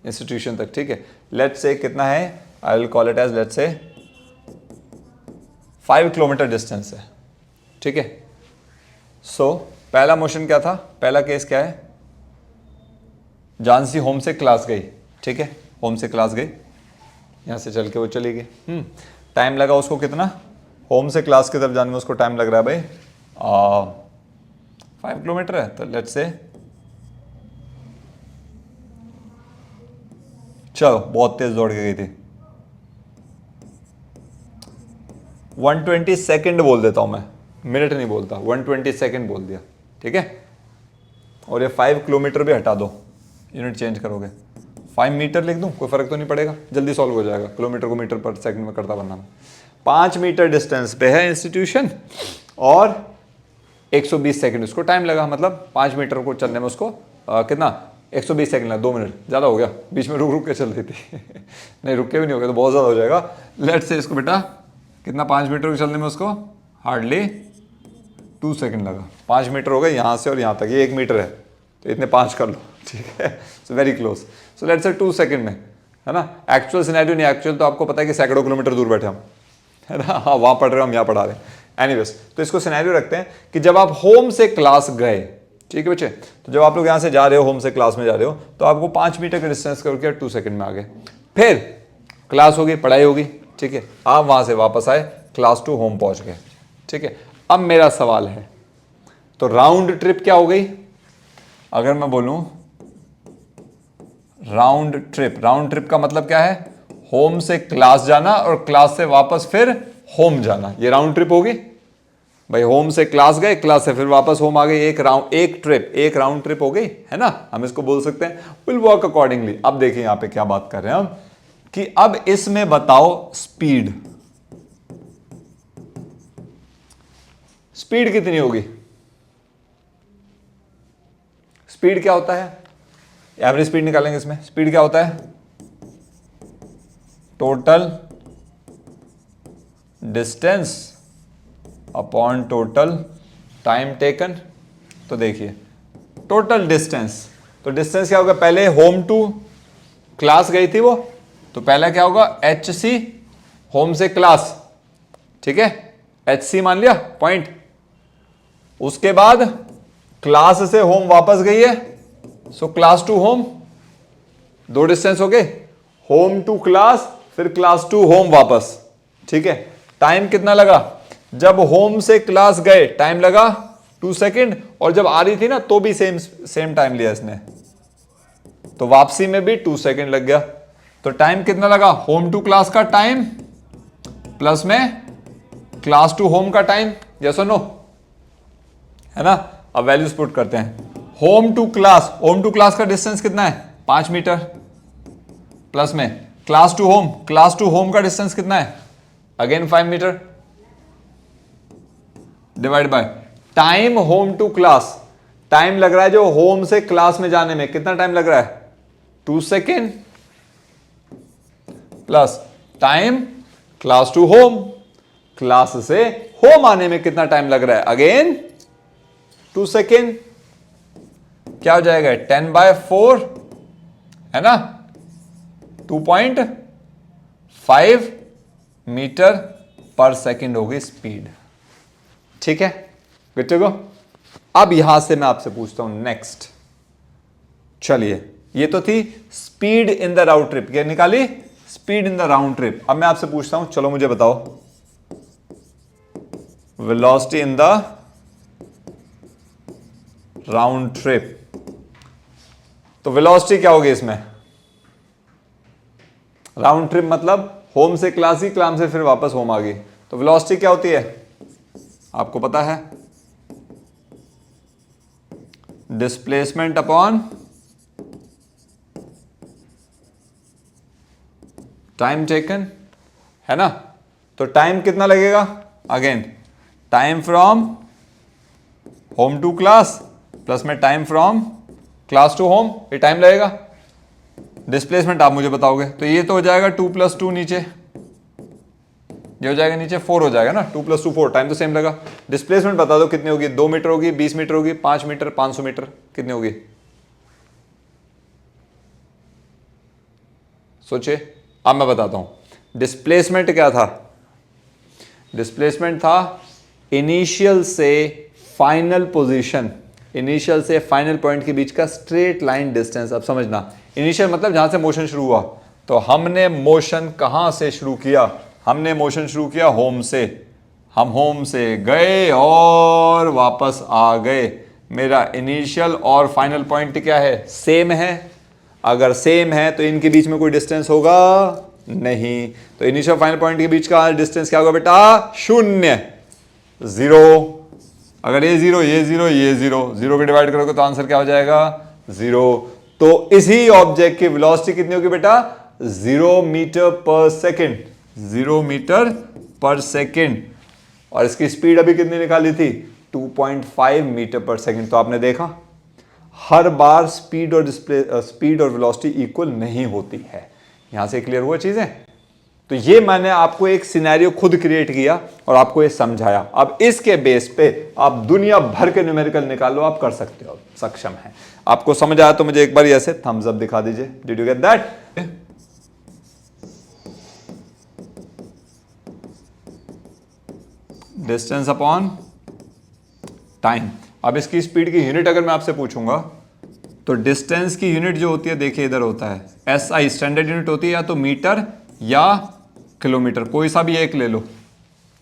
institution तक, ठीक है। लेट्स से कितना है, I will call it as let's say 5 kilometre distance है, ठीक है। सो पहला मोशन क्या था, पहला केस क्या है, झांसी होम से क्लास गई, ठीक है, होम से क्लास गई, यहाँ से चल के वो चली गई, टाइम लगा उसको कितना, होम से क्लास की तरफ जाने में उसको टाइम लग रहा है भाई 5 किलोमीटर है, तो लेट्स से चलो बहुत तेज दौड़ के गई थी, 120 सेकेंड बोल देता हूं मैं, मिनट नहीं बोलता, 120 सेकेंड बोल दिया, ठीक है। और ये 5 किलोमीटर भी हटा दो, यूनिट चेंज करोगे, 5 मीटर लिख दूं, कोई फर्क तो नहीं पड़ेगा, जल्दी सॉल्व हो जाएगा, किलोमीटर को मीटर पर सेकंड में करता बनना। 5 मीटर डिस्टेंस पे है इंस्टीट्यूशन और 120 सेकंड उसको टाइम लगा, मतलब 5 मीटर को चलने में उसको कितना 120 सेकंड लगा, 2 मिनट ज़्यादा हो गया, बीच में रुक रुक के चल रही थी नहीं रुक के भी नहीं हो गया तो बहुत ज़्यादा हो जाएगा। लेट्स से इसको बेटा कितना 5 मीटर को चलने में उसको हार्डली 2 सेकंड लगा, 5 मीटर हो गए यहाँ से और यहाँ तक, ये 1 मीटर है तो इतने 5 कर लो, ठीक है। So very close, so let's से 2 सेकंड में, है ना। एक्चुअल सिनेरियो नहीं, एक्चुअल तो आपको पता है कि सैकड़ों किलोमीटर दूर बैठे हम, है ना, हाँ वहाँ पढ़ रहे हो हम यहाँ पढ़ा रहे हैं। एनीवेज, तो इसको सिनेरियो रखते हैं कि जब आप होम से क्लास गए, ठीक है बच्चे, तो जब आप लोग यहाँ से जा रहे हो, होम से क्लास में जा रहे हो, तो आपको 5 मीटर का डिस्टेंस करके 2 सेकंड में आ गए, फिर क्लास होगी, पढ़ाई होगी, ठीक है, आप वहाँ से वापस आए, क्लास टू होम पहुँच गए, ठीक है। अब मेरा सवाल है, तो राउंड ट्रिप क्या हो गई, अगर मैं बोलूं राउंड ट्रिप का मतलब क्या है, होम से क्लास जाना और क्लास से वापस फिर होम जाना, ये राउंड ट्रिप होगी। भाई होम से क्लास गए, क्लास से फिर वापस होम आ गए, एक राउंड ट्रिप हो गई, है ना, हम इसको बोल सकते हैं। Will work accordingly. अब देखिए यहां पे क्या बात कर रहे हैं हम, कि अब इसमें बताओ स्पीड कितनी होगी। स्पीड क्या होता है, एवरेज स्पीड निकालेंगे इसमें। स्पीड क्या होता है, total distance upon total time taken. तो देखिए टोटल डिस्टेंस, तो डिस्टेंस क्या होगा, पहले होम टू क्लास गई थी वो, तो पहला क्या होगा HC, होम से क्लास, ठीक है, HC मान लिया पॉइंट। उसके बाद क्लास से होम वापस गई है, सो क्लास टू होम, दो डिस्टेंस हो गए, होम टू क्लास फिर क्लास टू होम वापस, ठीक है। टाइम कितना लगा, जब होम से क्लास गए टाइम लगा 2 सेकेंड, और जब आ रही थी ना तो भी सेम टाइम लिया इसने, तो वापसी में भी 2 सेकेंड लग गया। तो टाइम कितना लगा, होम टू क्लास का टाइम प्लस में क्लास टू होम का टाइम, यस और नो, है ना। अब वैल्यूज पुट करते हैं। होम टू क्लास का डिस्टेंस कितना है 5 मीटर, प्लस में क्लास टू होम का डिस्टेंस कितना है again 5 metre, divide by time home to class, time लग रहा है जो होम से क्लास में जाने में, कितना टाइम लग रहा है 2 second, plus time class to home, class से होम आने में कितना टाइम लग रहा है अगेन 2 सेकेंड, क्या हो जाएगा 10/4, है ना, 2.5 मीटर पर सेकेंड होगी स्पीड, ठीक है, गुड टू गो। अब यहां से मैं आपसे पूछता हूं नेक्स्ट, चलिए ये तो थी speed in the round trip, क्या निकाली, speed in the round trip. अब मैं आपसे पूछता हूं, चलो मुझे बताओ velocity in the round trip. तो वेलोसिटी क्या होगी इसमें, राउंड ट्रिप मतलब होम से क्लास ही, क्लास से फिर वापस होम आ गई, तो वेलोसिटी क्या होती है आपको पता है, डिस्प्लेसमेंट अपॉन टाइम टेकन, है ना। तो टाइम कितना लगेगा, again time from home to class plus में time from class to home, ये टाइम लगेगा। डिस्प्लेसमेंट आप मुझे बताओगे, तो ये तो हो जाएगा 2 + 2, नीचे ये हो जाएगा, नीचे 4 हो जाएगा ना, 2 + 2 4, टाइम तो सेम लगा। डिस्प्लेसमेंट बता दो कितनी होगी, 2 मीटर होगी, 20 मीटर होगी, 5 मीटर, 500 मीटर, कितनी होगी सोचिए। अब मैं बताता हूं डिस्प्लेसमेंट क्या था, डिस्प्लेसमेंट था इनिशियल से फाइनल पोजीशन, इनिशियल से फाइनल पॉइंट के बीच का स्ट्रेट लाइन डिस्टेंस। अब समझना, इनिशियल मतलब जहां से मोशन शुरू हुआ, तो हमने मोशन कहां से शुरू किया, हमने मोशन शुरू किया होम से, हम होम से गए और वापस आ गए, मेरा इनिशियल और फाइनल पॉइंट क्या है, सेम है। अगर सेम है तो इनके बीच में कोई डिस्टेंस होगा नहीं, तो इनिशियल फाइनल पॉइंट के बीच का डिस्टेंस क्या होगा बेटा, 0, 0। अगर ये 0 ये 0 ये 0 को डिवाइड करोगे तो आंसर क्या हो जाएगा 0। तो इसी ऑब्जेक्ट की वेलोसिटी कितनी होगी बेटा, 0 metre per second, 0 metre per second. और इसकी स्पीड अभी कितनी निकाली थी, 2.5 मीटर पर सेकेंड। तो आपने देखा हर बार स्पीड और वेलोसिटी इक्वल नहीं होती है। यहां से क्लियर हुआ चीजें। तो ये मैंने आपको एक सिनेरियो खुद क्रिएट किया और आपको ये समझाया। अब इसके बेस पे आप दुनिया भर के न्यूमेरिकल निकाल लो, आप कर सकते हो, सक्षम है। आपको समझ आया तो मुझे एक बार ऐसे थम्स अप दिखा दीजिए, did you get that. Distance upon time. अब इसकी स्पीड की यूनिट अगर मैं आपसे पूछूंगा तो डिस्टेंस की यूनिट जो होती है, देखिए इधर होता है SI, स्टैंडर्ड यूनिट होती है या तो मीटर या किलोमीटर, कोई सा भी एक ले लो,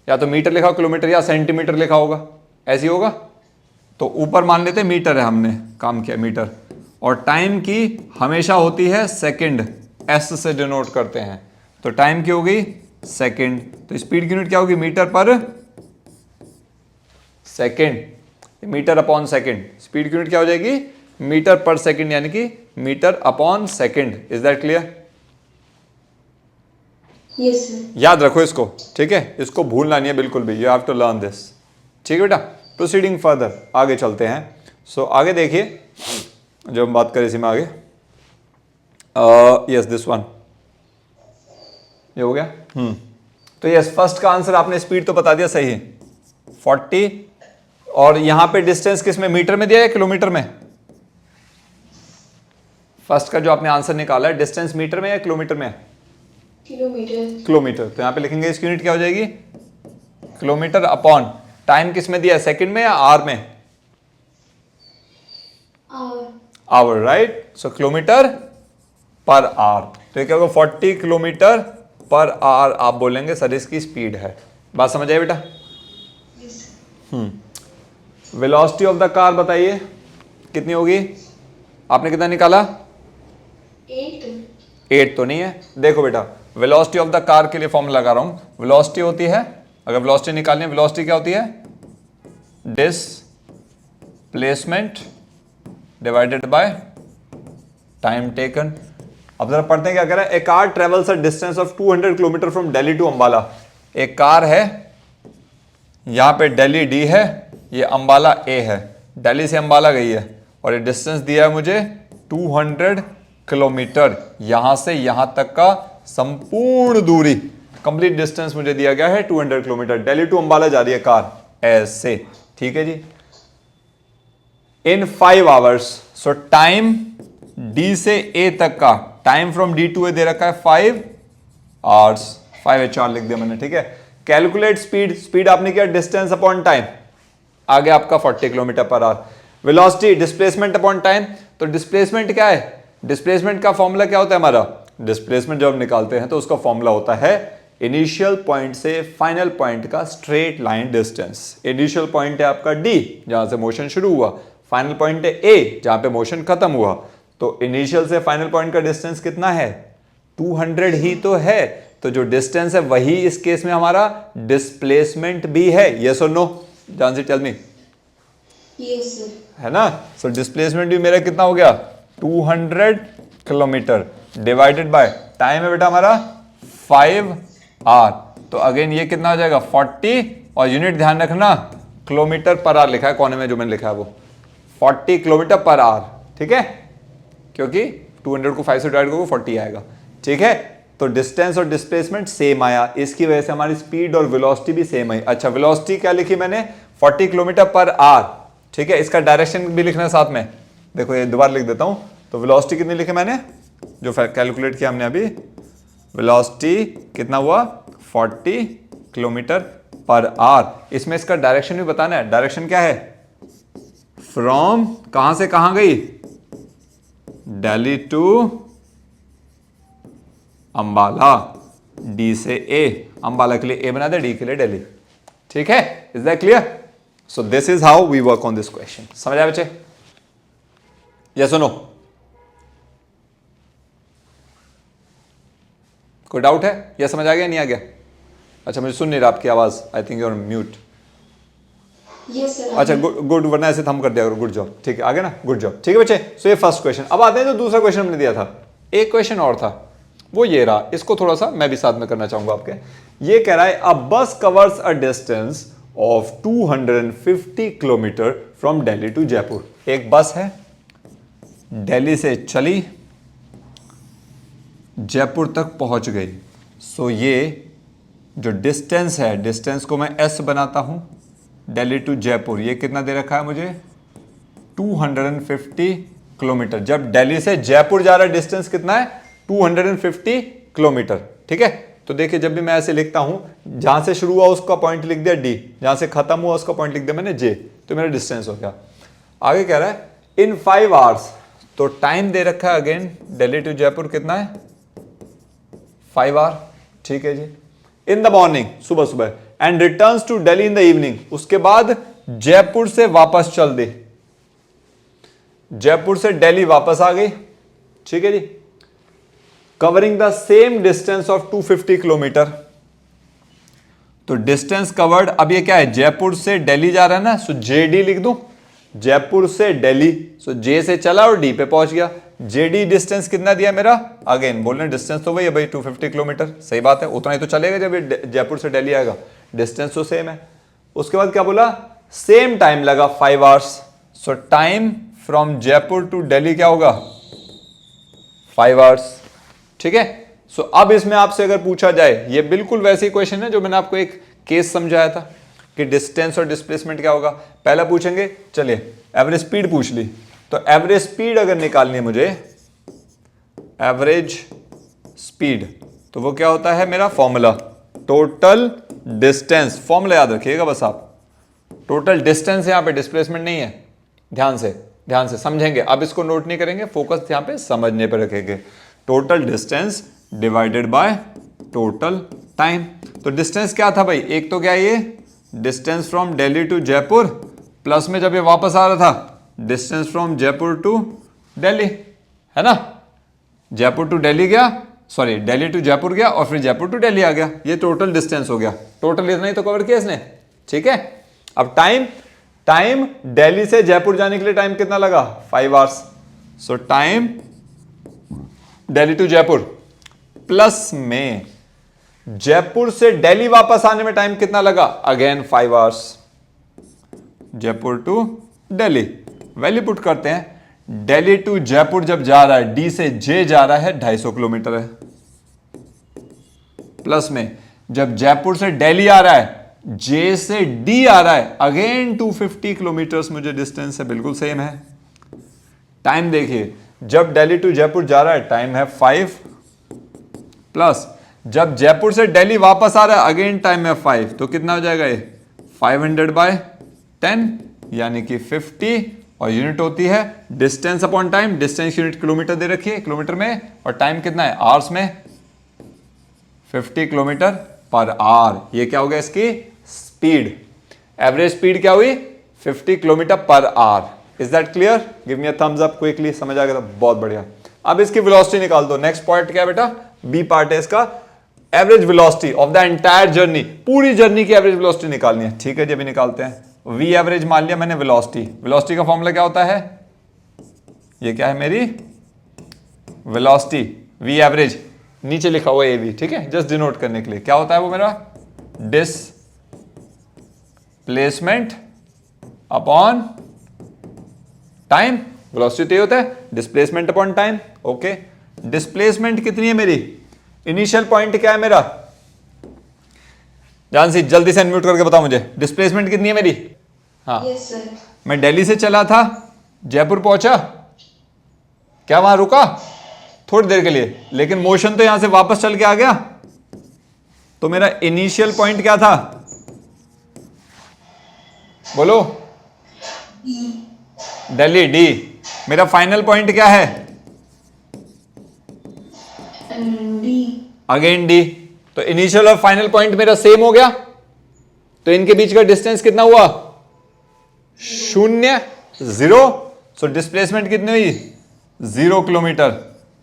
या तो मीटर लिखा हो किलोमीटर या सेंटीमीटर लिखा होगा, ऐसी होगा। तो ऊपर मान लेते हैं मीटर है, हमने काम किया मीटर, और टाइम की हमेशा होती है सेकंड, S से डिनोट करते हैं, तो टाइम की होगी सेकंड, तो स्पीड की यूनिट क्या होगी metre per second, metre upon second, speed की यूनिट क्या हो जाएगी, मीटर पर सेकेंड, यानी कि metre upon second. Is that clear? Yes sir. याद रखो इसको, ठीक है, इसको भूलना नहीं है बिल्कुल भी, you have to learn this. ठीक है बेटा, प्रोसीडिंग फर्दर, आगे चलते हैं। सो आगे देखिए, जो हम बात करें इसी में आगे, यस दिस वन, ये हो गया। तो यस, फर्स्ट का आंसर आपने स्पीड तो बता दिया सही है 40, और यहां पे डिस्टेंस किस में, मीटर में दिया या किलोमीटर में? फर्स्ट का जो आपने आंसर निकाला है, डिस्टेंस मीटर में या किलोमीटर में? किलोमीटर। किलोमीटर। तो यहां पे लिखेंगे इसकी यूनिट क्या हो जाएगी, किलोमीटर अपॉन टाइम किस में दिया है, सेकंड में या आवर में? Hour, right. So kilometre per hour, तो ये क्या होगा 40 किलोमीटर पर आवर आप बोलेंगे सर इसकी स्पीड है। बात समझ आई बेटा? वेलोसिटी ऑफ द कार बताइए कितनी होगी, आपने कितना निकाला? 8 तो नहीं है। देखो बेटा, वेलोसिटी ऑफ द कार के लिए फॉर्मूला लगा रहा हूं। वेलोसिटी होती है, अगर वेलोसिटी निकालनी है, वेलोसिटी क्या होती है, displacement divided by time taken. अब जरा पढ़ते हैं क्या कह रहा है। A car travels a distance of 200 kilometre from Delhi to Ambala. एक कार है, यहां पे दिल्ली डी है, ये अंबाला ए है, दिल्ली से अंबाला गई है, और ये डिस्टेंस दिया है मुझे 200 किलोमीटर। यहां से यहां तक का संपूर्ण दूरी, कंप्लीट डिस्टेंस मुझे दिया गया है 200 किलोमीटर। दिल्ली टू अंबाला जा रही है कार, ऐसे, ठीक है जी। इन 5 आवर्स, सो टाइम डी से ए तक का, टाइम फ्रॉम डी टू ए दे रखा है 5 आवर्स, 5 लिख दिया मैंने, ठीक है। कैलकुलेट स्पीड, स्पीड आपने किया डिस्टेंस अपॉन टाइम, आगे आपका 40 kilometre per our. Velocity displacement upon time, तो डिस्प्लेसमेंट क्या है, डिस्प्लेसमेंट का फॉर्मूला क्या होता है हमारा, डिस्प्लेसमेंट जब हम निकालते हैं तो उसका फॉर्मूला होता है इनिशियल पॉइंट से फाइनल पॉइंट का straight line distance. Initial point है आपका डी, जहां से मोशन शुरू हुआ, फाइनल पॉइंट है ए, जहां पे मोशन खत्म हुआ। तो इनिशियल से फाइनल पॉइंट का डिस्टेंस कितना है, 200 ही तो है। तो जो डिस्टेंस है वही इस केस में हमारा डिस्प्लेसमेंट भी है। यस और नो, जानसी टेल मी? Yes sir. है ना। सो डिस्प्लेसमेंट भी मेरा कितना हो गया, 200 किलोमीटर डिवाइडेड बाय टाइम है बेटा हमारा 5 आवर। तो अगेन ये कितना हो जाएगा 40, और यूनिट ध्यान रखना किलोमीटर पर आवर लिखा है कोने में, जो मैंने लिखा है वो 40 किलोमीटर पर आवर, ठीक है, क्योंकि 200 को 5 से डिवाइड करो 40 आएगा, ठीक है। तो डिस्टेंस और डिस्प्लेसमेंट सेम आया, इसकी वजह से हमारी स्पीड और वेलोसिटी भी सेम आई। अच्छा, वेलोसिटी क्या लिखी मैंने, 40 किलोमीटर पर आवर, ठीक है। इसका डायरेक्शन भी लिखना है साथ में, देखो ये दोबारा लिख देता हूं। तो वेलोसिटी कितनी लिखी मैंने, जो कैलकुलेट किया हमने अभी, वेलोसिटी कितना हुआ 40 किलोमीटर पर आवर। इसमें इसका डायरेक्शन भी बताना है। डायरेक्शन क्या है, फ्रॉम कहां से कहां गई, दिल्ली टू अंबाला, डी से ए, अंबाला के लिए ए बना दे, डी के लिए दिल्ली, ठीक है। Is that clear? So this is how we work on this question. समझ आया बच्चे? यस और नो? कोई डाउट है, या समझ आ गया नहीं आ गया? अच्छा, मुझे सुन नहीं रहा आपकी आवाज, I think you are mute. Yes sir. अच्छा गुड, वरना ऐसे थम कर दिया करो, गुड जॉब, ठीक है, आगे ना, गुड जॉब, ठीक है बच्चे। सो ये फर्स्ट क्वेश्चन। अब आते हैं जो दूसरा क्वेश्चन हमने दिया था, एक क्वेश्चन और था, वो ये रहा। इसको थोड़ा सा मैं भी साथ में करना चाहूंगा आपके। ये कह रहा है a bus covers a distance of 250 kilometre from Delhi to Jaipur. एक बस है, दिल्ली से चली, जयपुर तक पहुंच गई। सो ये जो डिस्टेंस है, डिस्टेंस को मैं एस बनाता हूं, दिल्ली टू जयपुर, ये कितना दे रखा है मुझे 250 किलोमीटर। जब दिल्ली से जयपुर जा रहा है डिस्टेंस कितना है 250 किलोमीटर, ठीक है। तो देखिए जब भी मैं ऐसे लिखता हूं, जहां से शुरू हुआ उसका पॉइंट लिख दिया डी, जहां से खत्म हुआ उसका पॉइंट लिख दिया मैंने जे, तो मेरा डिस्टेंस हो गया। आगे कह रहा है इन 5 आवर्स, तो टाइम दे रखा है अगेन दिल्ली टू जयपुर कितना है 5 आवर, ठीक है जी। इन द मॉर्निंग, सुबह सुबह, and returns to Delhi in the evening, उसके बाद जयपुर से वापस चल दे, जयपुर से दिल्ली वापस आ गई, ठीक है जी। Covering the same distance of 250 kilometre, तो डिस्टेंस कवर्ड, अब ये क्या है, जयपुर से दिल्ली जा रहा है ना, सो जेडी लिख दूं, जयपुर से दिल्ली, सो जे से चला और डी पे पहुंच गया। जेडी डिस्टेंस कितना दिया मेरा, अगेन बोल रहे डिस्टेंस तो वही है भाई 250 किलोमीटर, सही बात है, उतना ही तो चलेगा जब ये जयपुर से दिल्ली आएगा, डिस्टेंस तो सेम है। उसके बाद क्या बोला, सेम टाइम लगा 5 hours, so time from Jaipur to Delhi क्या होगा 5 आवर्स, ठीक है। सो अब इसमें आपसे अगर पूछा जाए, ये बिल्कुल वैसे ही क्वेश्चन है जो मैंने आपको एक केस समझाया था कि डिस्टेंस और डिस्प्लेसमेंट क्या होगा। पहला पूछेंगे, चलिए एवरेज स्पीड पूछ ली, तो एवरेज स्पीड अगर निकालनी है मुझे, एवरेज स्पीड, तो वो क्या होता है मेरा फॉर्मूला, टोटल डिस्टेंस, फॉर्मूला याद रखिएगा बस आप, टोटल डिस्टेंस, यहां पे डिस्प्लेसमेंट नहीं है, ध्यान से समझेंगे, अब इसको नोट नहीं करेंगे, फोकस यहां पे समझने पर रखेंगे। Total distance divided by total time, तो डिस्टेंस क्या था भाई, एक तो क्या ये distance from Delhi to Jaipur, plus में जब ये वापस आ रहा था distance from Jaipur to Delhi, है ना, जयपुर टू दिल्ली गया, सॉरी दिल्ली टू जयपुर गया और फिर जयपुर टू दिल्ली आ गया, ये टोटल डिस्टेंस हो गया, टोटल इतना ही तो कवर किया इसने, ठीक है। अब टाइम दिल्ली से जयपुर जाने के लिए टाइम कितना लगा 5 hours, so time Delhi to Jaipur, plus में जयपुर से दिल्ली वापस आने में टाइम कितना लगा, again 5 hours, Jaipur to Delhi, value put करते हैं, दिल्ली टू जयपुर जब जा रहा है, डी से जे जा रहा है 250 किलोमीटर है, प्लस में जब जयपुर से दिल्ली आ रहा है, जे से डी आ रहा है, अगेन 250 किलोमीटर मुझे डिस्टेंस है, बिल्कुल सेम है। टाइम देखिए, जब दिल्ली टू जयपुर जा रहा है टाइम है 5, प्लस जब जयपुर से दिल्ली वापस आ रहा है अगेन टाइम है 5, तो कितना हो जाएगा ये 500/10 यानी कि 50, और यूनिट होती है distance upon time, distance unit kilometre दे रखी है किलोमीटर में, और टाइम कितना है आवर्स में, 50 किलोमीटर पर आवर, ये क्या हो गया इसकी स्पीड, एवरेज स्पीड क्या हुई 50 kilometre per our. Is that clear, give me a thumbs up quickly, समझ आ गया तो बहुत बढ़िया। अब इसकी वेलोसिटी निकाल दो, नेक्स्ट पॉइंट क्या है बेटा, बी पार्ट है इसका, average velocity of the entire journey, पूरी जर्नी की एवरेज वेलोसिटी निकालनी है, ठीक है जी, अभी निकालते हैं। वी एवरेज मान लिया मैंने, वेलोसिटी का फॉर्मूला क्या होता है, ये क्या है मेरी वेलोसिटी, वी एवरेज, नीचे लिखा हुआ है एवी, ठीक है, जस्ट डिनोट करने के लिए, क्या होता है वो मेरा डिस्प्लेसमेंट अपॉन टाइम, वेलोसिटी होता है displacement upon time, okay. Displacement कितनी है मेरी, इनिशियल पॉइंट क्या है मेरा, जान सी जल्दी से अनम्यूट करके बताओ मुझे, डिस्प्लेसमेंट कितनी है मेरी, हाँ यस सर, मैं दिल्ली से चला था, जयपुर पहुंचा, क्या वहां रुका थोड़ी देर के लिए, लेकिन मोशन तो यहां से वापस चल के आ गया, तो मेरा इनिशियल पॉइंट क्या था, बोलो, दिल्ली, डी। मेरा फाइनल पॉइंट क्या है, डी, अगेन डी। तो इनिशियल और फाइनल पॉइंट मेरा सेम हो गया, तो इनके बीच का डिस्टेंस कितना हुआ 0, 0। सो डिस्प्लेसमेंट कितनी हुई 0 किलोमीटर।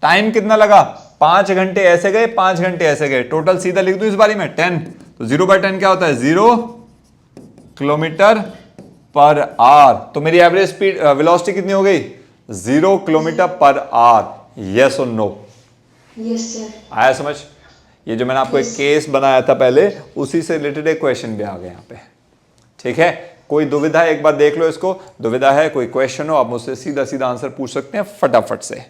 टाइम कितना लगा 5 घंटे ऐसे गए 5 घंटे ऐसे गए, टोटल सीधा लिख दूं इस बारी में 10। तो 0/10 क्या होता है 0 किलोमीटर पर आवर। तो मेरी एवरेज स्पीड वेलोसिटी कितनी हो गई 0 किलोमीटर पर आवर। यस और नो? Yes sir. आया समझ? ये जो मैंने आपको एक केस बनाया था पहले, उसी से रिलेटेड एक क्वेश्चन भी आ गया यहाँ पे। ठीक है, कोई दुविधा है एक बार देख लो इसको, दुविधा है कोई क्वेश्चन हो आप मुझसे सीधा सीधा आंसर पूछ सकते हैं फटाफट से।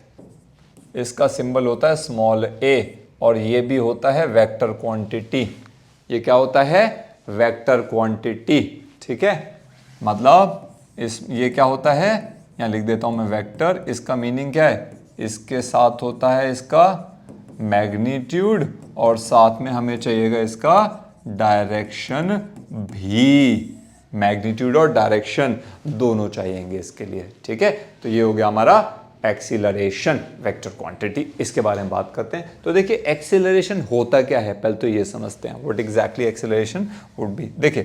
इसका सिंबल होता है स्मॉल a और ये भी होता है वेक्टर क्वांटिटी। ये क्या होता है वेक्टर क्वांटिटी। ठीक है, मतलब ये क्या होता है, यहाँ लिख देता हूं मैं वेक्टर। इसका मीनिंग क्या है, इसके साथ होता है इसका मैग्नीट्यूड और साथ में हमें चाहिएगा इसका डायरेक्शन भी। मैग्नीट्यूड और डायरेक्शन दोनों चाहिएंगे इसके लिए। ठीक है, तो ये हो गया हमारा एक्सीलरेशन वेक्टर क्वांटिटी। इसके बारे में बात करते हैं। तो देखिए एक्सीलरेशन होता क्या है, पहले तो ये समझते हैं what exactly acceleration would be. देखिए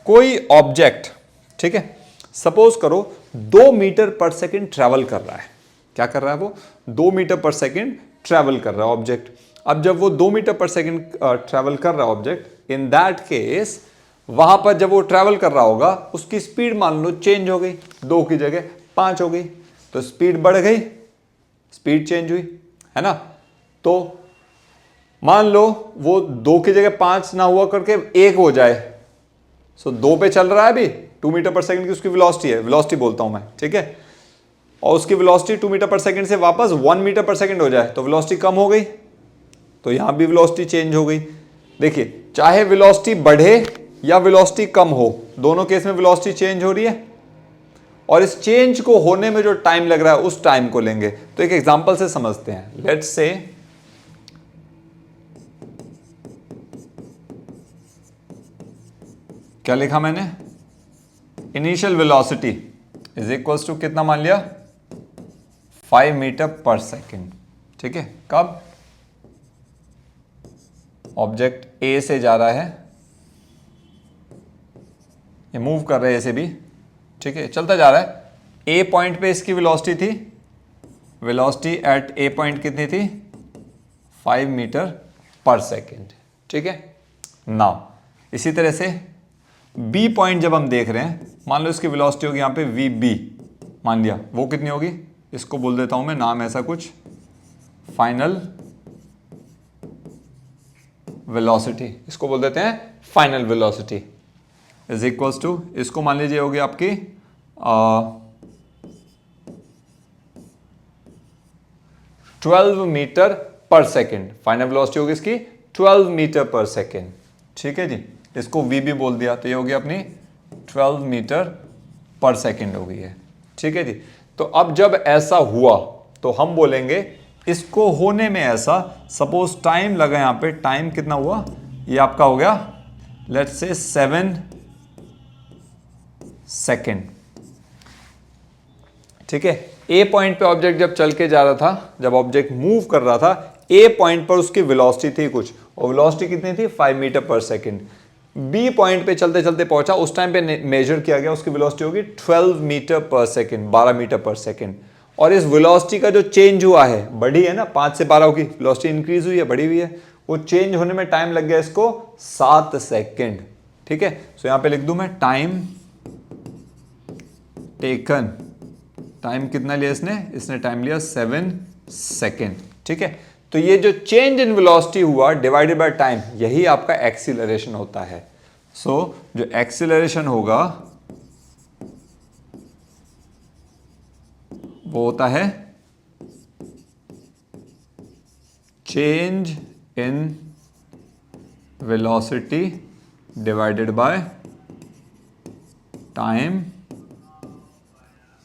कोई ऑब्जेक्ट, ठीक है, सपोज करो 2 मीटर पर सेकेंड ट्रैवल कर रहा है। क्या कर रहा है वो 2 मीटर पर सेकेंड ट्रैवल कर रहा है ऑब्जेक्ट। अब जब वो 2 मीटर पर सेकेंड ट्रेवल कर रहा है ऑब्जेक्ट, इन दैट केस वहां पर जब वो ट्रेवल कर रहा होगा उसकी स्पीड मान लो चेंज हो गई, 2 की जगह 5 हो गई, तो स्पीड बढ़ गई, स्पीड चेंज हुई, है ना। तो मान लो वो 2 की जगह 5 ना हुआ करके 1 हो जाए, सो 2 पे चल रहा है अभी, 2 मीटर पर सेकंड की उसकी वेलोसिटी है, वेलोसिटी बोलता हूं मैं, ठीक है, और उसकी वेलोसिटी 2 मीटर पर सेकंड से वापस 1 मीटर पर सेकंड हो जाए तो वेलोसिटी कम हो गई, तो यहां भी वेलोसिटी चेंज हो गई। देखिए चाहे वेलोसिटी बढ़े या वेलोसिटी कम हो, दोनों केस में वेलोसिटी चेंज हो रही है, और इस चेंज को होने में जो टाइम लग रहा है उस टाइम को लेंगे। तो एक एग्जांपल से समझते हैं। लेट्स से क्या लिखा मैंने, initial velocity is equals to कितना मान लिया, 5 मीटर पर सेकेंड, ठीक है। कब ऑब्जेक्ट ए से जा रहा है, ये मूव कर रहे हैं ऐसे भी, ठीक है, चलता जा रहा है, ए पॉइंट पे इसकी वेलोसिटी थी, वेलोसिटी एट ए पॉइंट कितनी थी, 5 मीटर पर सेकेंड, ठीक है। नाउ इसी तरह से बी पॉइंट जब हम देख रहे हैं, मान लो इसकी वेलोसिटी होगी यहां पे वी बी, मान लिया वो कितनी होगी, इसको बोल देता हूं मैं नाम ऐसा कुछ, फाइनल वेलोसिटी, इसको बोल देते हैं final velocity is equals to, इसको मान लीजिए होगी आपकी 12 metre per second, final velocity होगी इसकी 12 मीटर पर सेकेंड, ठीक है जी। इसको वी भी बोल दिया तो ये होगी अपनी 12 मीटर पर सेकेंड हो गई है, ठीक है जी। तो अब जब ऐसा हुआ तो हम बोलेंगे इसको होने में ऐसा, सपोज टाइम लगा यहां पे, टाइम कितना हुआ, ये आपका हो गया लेट्स से 7 सेकेंड, ठीक है। ए पॉइंट पे ऑब्जेक्ट जब चल के जा रहा था, जब ऑब्जेक्ट मूव कर रहा था, ए पॉइंट पर उसकी वेलोसिटी थी कुछ, और वेलोसिटी कितनी थी, 5 metre per second. B point पे चलते चलते पहुंचा, उस टाइम पे मेजर किया गया, उसकी वेलोसिटी होगी 12 metre per second, 12 metre per second. और इस वेलोसिटी का जो चेंज हुआ है, बढ़ी है ना, 5 से 12 होगी, वेलोसिटी इंक्रीज हुई है, बढ़ी हुई है, वो चेंज होने में टाइम लग गया इसको 7 सेकेंड, ठीक है। सो यहां पे लिख दूं मैं टाइम टेकन, टाइम कितना लिया इसने टाइम लिया 7 सेकेंड, ठीक है। तो ये जो चेंज इन वेलोसिटी हुआ डिवाइडेड बाय टाइम, यही आपका एक्सीलरेशन होता है। सो जो एक्सीलरेशन होगा वो होता है change in velocity divided by time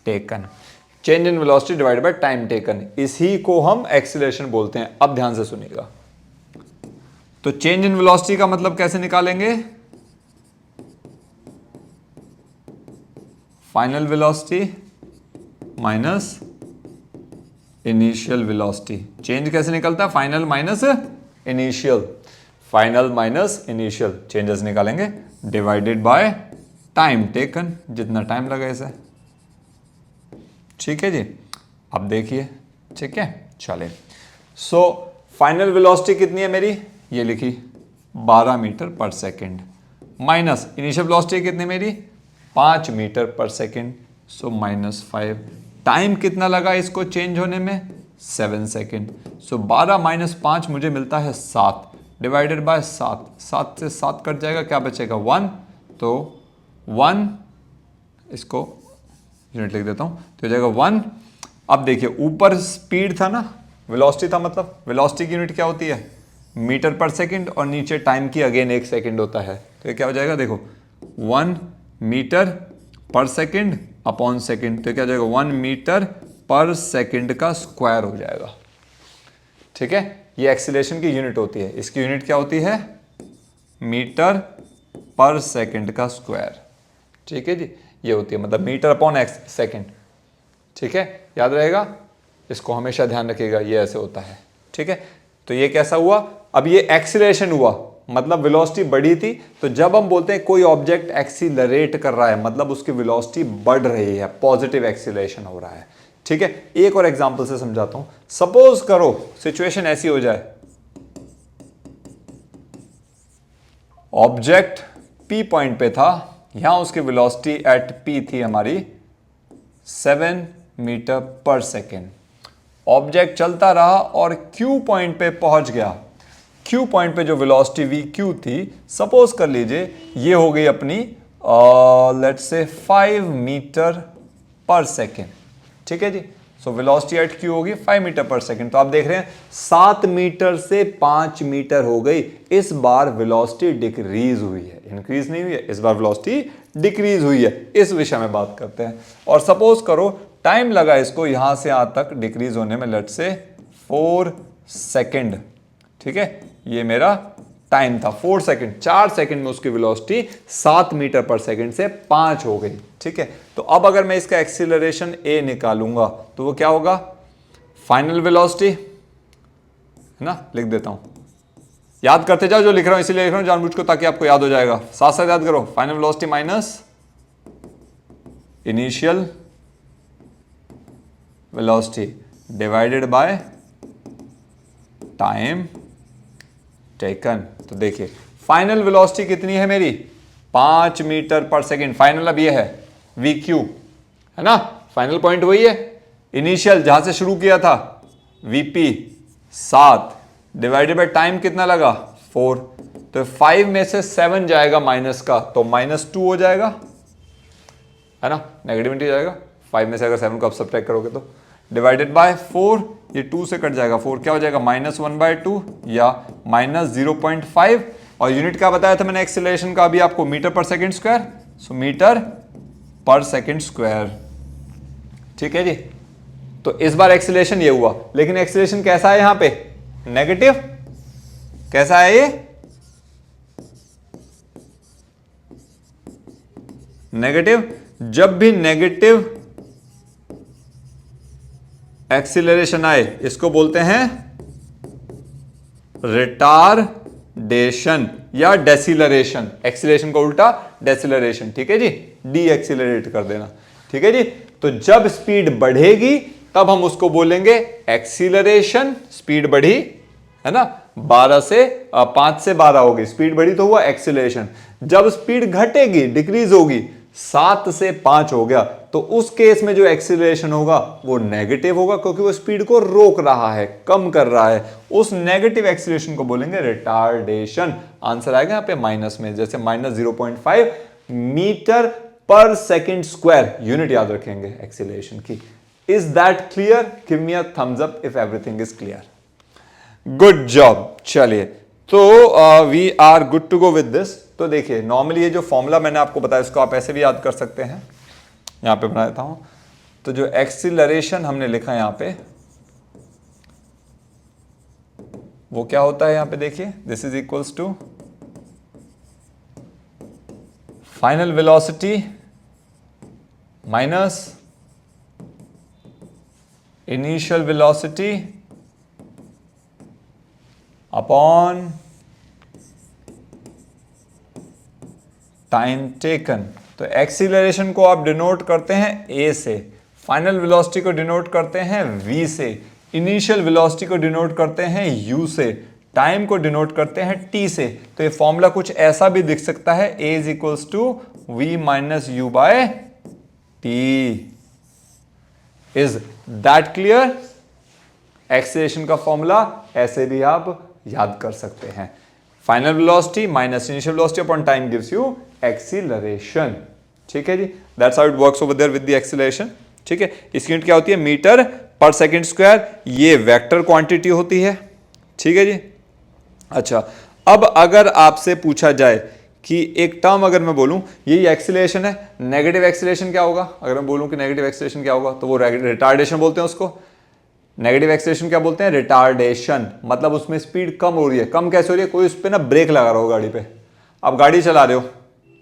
taken, change in velocity divided by time taken, इसी को हम एक्सीलरेशन बोलते हैं। अब ध्यान से सुनिएगा, तो चेंज इन वेलोसिटी का मतलब कैसे निकालेंगे, final velocity minus initial velocity. Change कैसे निकलता है, final minus initial, final minus initial, changes निकालेंगे डिवाइडेड बाय टाइम टेकन, जितना टाइम लगा इसे, ठीक है जी। अब देखिए, ठीक है, चले। सो फाइनल वेलोसिटी कितनी है मेरी, ये लिखी 12 metre per second, minus initial velocity कितनी मेरी 5 मीटर पर सेकेंड, सो -5। टाइम कितना लगा इसको चेंज होने में, 7 सेकेंड। सो 12 माइनस 5 मुझे मिलता है 7, डिवाइडेड बाय 7, 7 से 7 कट जाएगा, क्या बचेगा 1, तो 1, इसको यूनिट लिख देता हूं, तो हो जाएगा 1। अब देखिए ऊपर स्पीड था ना, वेलोसिटी था, मतलब वेलोसिटी की यूनिट क्या होती है, मीटर पर सेकंड, और नीचे टाइम की अगेन 1 सेकंड होता है, तो ये क्या हो जाएगा, देखो 1 मीटर पर सेकंड अपॉन सेकंड, तो क्या हो जाएगा 1 मीटर पर सेकंड का स्क्वायर हो जाएगा, ठीक है। ये एक्सीलरेशन की यूनिट होती है, इसकी यूनिट क्या होती है, मीटर पर सेकंड का स्क्वायर, ठीक है जी, ये होती है, मतलब मीटर अपॉन एक्स सेकंड, ठीक है, याद रहेगा, इसको हमेशा ध्यान रखिएगा, ये ऐसे होता है, ठीक है। तो ये कैसा हुआ, अब ये एक्सीलरेशन हुआ, मतलब वेलोसिटी बढ़ी थी, तो जब हम बोलते हैं कोई ऑब्जेक्ट एक्सीलरेट कर रहा है, मतलब उसकी वेलोसिटी बढ़ रही है, पॉजिटिव एक्सीलरेशन हो रहा है, ठीक है। एक और एग्जांपल से समझाता हूं, सपोज करो सिचुएशन ऐसी हो जाए, ऑब्जेक्ट P पॉइंट पे था, यहां उसकी वेलोसिटी एट P थी हमारी 7 मीटर पर सेकेंड। ऑब्जेक्ट चलता रहा और Q पॉइंट पे पहुंच गया। Q पॉइंट पे जो वेलोसिटी VQ थी, सपोज कर लीजिए ये हो गई अपनी let's say 5 metre per second. ठीक है जी। सो वेलोसिटी एट Q होगी 5 मीटर पर सेकेंड। तो आप देख रहे हैं 7 मीटर से 5 मीटर हो गई। इस बार वेलोसिटी डिक्रीज हुई है, इंक्रीज नहीं हुई है, इस बार वेलोसिटी डिक्रीज हुई है। इस विषय में बात करते हैं। और सपोज करो टाइम लगा इसको यहां से यहां तक डिक्रीज होने में, लेट्स से 4 सेकेंड। ठीक है, ये मेरा टाइम था 4 सेकंड। 4 सेकंड में उसकी वेलोसिटी 7 मीटर पर सेकंड से 5 हो गई। ठीक है, तो अब अगर मैं इसका एक्सीलरेशन a निकालूंगा तो वो क्या होगा, फाइनल वेलोसिटी, है ना, लिख देता हूं, याद करते जाओ, जो लिख रहा हूं इसीलिए लिख रहा हूं जानबूझ को, ताकि आपको याद हो जाएगा। साथ साथ याद करो, final velocity minus initial velocity divided by time taken. तो देखिए फाइनल वेलोसिटी कितनी है मेरी, 5 मीटर पर सेकेंड। फाइनल अब ये है VQ, है ना, फाइनल पॉइंट वही है। इनिशियल जहां से शुरू किया था VP 7 डिवाइडेड बाय टाइम कितना लगा 4। तो 5 में से 7 जाएगा माइनस का, तो -2 हो जाएगा, है ना, नेगेटिविटी जाएगा। 5 में से अगर 7 को आप सब्ट्रैक्ट करोगे तो डिवाइडेड बाय 4, ये 2 से कट जाएगा, 4 क्या हो जाएगा -1/2 या -0.5। और यूनिट क्या बताया था मैंने एक्सीलरेशन का अभी आपको, मीटर पर सेकेंड स्क्वायर। सो मीटर पर सेकेंड स्क्वायर। ठीक है जी। तो इस बार एक्सीलरेशन ये हुआ, लेकिन एक्सीलरेशन कैसा है यहां पे, नेगेटिव। कैसा है ये, नेगेटिव। जब भी नेगेटिव एक्सीलरेशन आए इसको बोलते हैं रिटार्डेशन या डेसिलरेशन। एक्सीलरेशन का उल्टा डेसिलरेशन। ठीक है जी, डी एक्सीलरेट कर देना। ठीक है जी। तो जब स्पीड बढ़ेगी तब हम उसको बोलेंगे एक्सीलरेशन, स्पीड बढ़ी, है ना, 5 से 12 होगी, स्पीड बढ़ी तो हुआ एक्सीलरेशन। जब स्पीड घटेगी, डिक्रीज होगी, 7 से 5 हो गया, तो उस केस में जो एक्सीलरेशन होगा वो नेगेटिव होगा, क्योंकि वो स्पीड को रोक रहा है, कम कर रहा है। उस नेगेटिव एक्सीलरेशन को बोलेंगे रिटार्डेशन। आंसर आएगा यहां पे माइनस में, जैसे -0.5 metre per second square, unit याद रखेंगे एक्सीलरेशन की। Is that clear? Give me a thumbs up if everything is clear. Good job. चलिए, तो we are good to go with this. तो देखिए नॉर्मली ये जो फॉर्मूला मैंने आपको बताया इसको आप ऐसे भी याद कर सकते हैं, यहां पे बना देता हूं। तो जो एक्सीलरेशन हमने लिखा है यहां पे, वो क्या होता है यहां पे देखिए, this is equals to final velocity minus initial velocity upon time taken. तो एक्सीलरेशन को आप डिनोट करते हैं A से, फाइनल वेलोसिटी को डिनोट करते हैं V से, इनिशियल वेलोसिटी को डिनोट करते हैं U से, टाइम को डिनोट करते हैं T से। तो ये फॉर्मूला कुछ ऐसा भी दिख सकता है, A is equals to V minus U by T। Is that clear? Acceleration का फॉर्मूला ऐसे भी आप याद कर सकते हैं, final velocity minus initial velocity upon time gives you acceleration. ठीक है जी, that's how it works over there with the acceleration. ठीक है, इसकी यूनिट क्या होती है, मीटर पर सेकंड स्क्वायर। ये वेक्टर क्वांटिटी होती है। ठीक है जी। अच्छा, अब अगर आपसे पूछा जाए कि एक टर्म अगर मैं बोलूं यही एक्सीलरेशन है, नेगेटिव एक्सीलरेशन क्या होगा, अगर मैं बोलूं कि नेगेटिव एक्सीलरेशन क्या होगा, तो वो रिटार्डेशन बोलते हैं उसको। नेगेटिव एक्सीलरेशन क्या बोलते हैं, रिटार्डेशन। मतलब उसमें स्पीड कम हो रही है। कम कैसे हो रही है, कोई उस पर ना ब्रेक लगा रहा हो गाड़ी पे, आप गाड़ी चला रहे हो,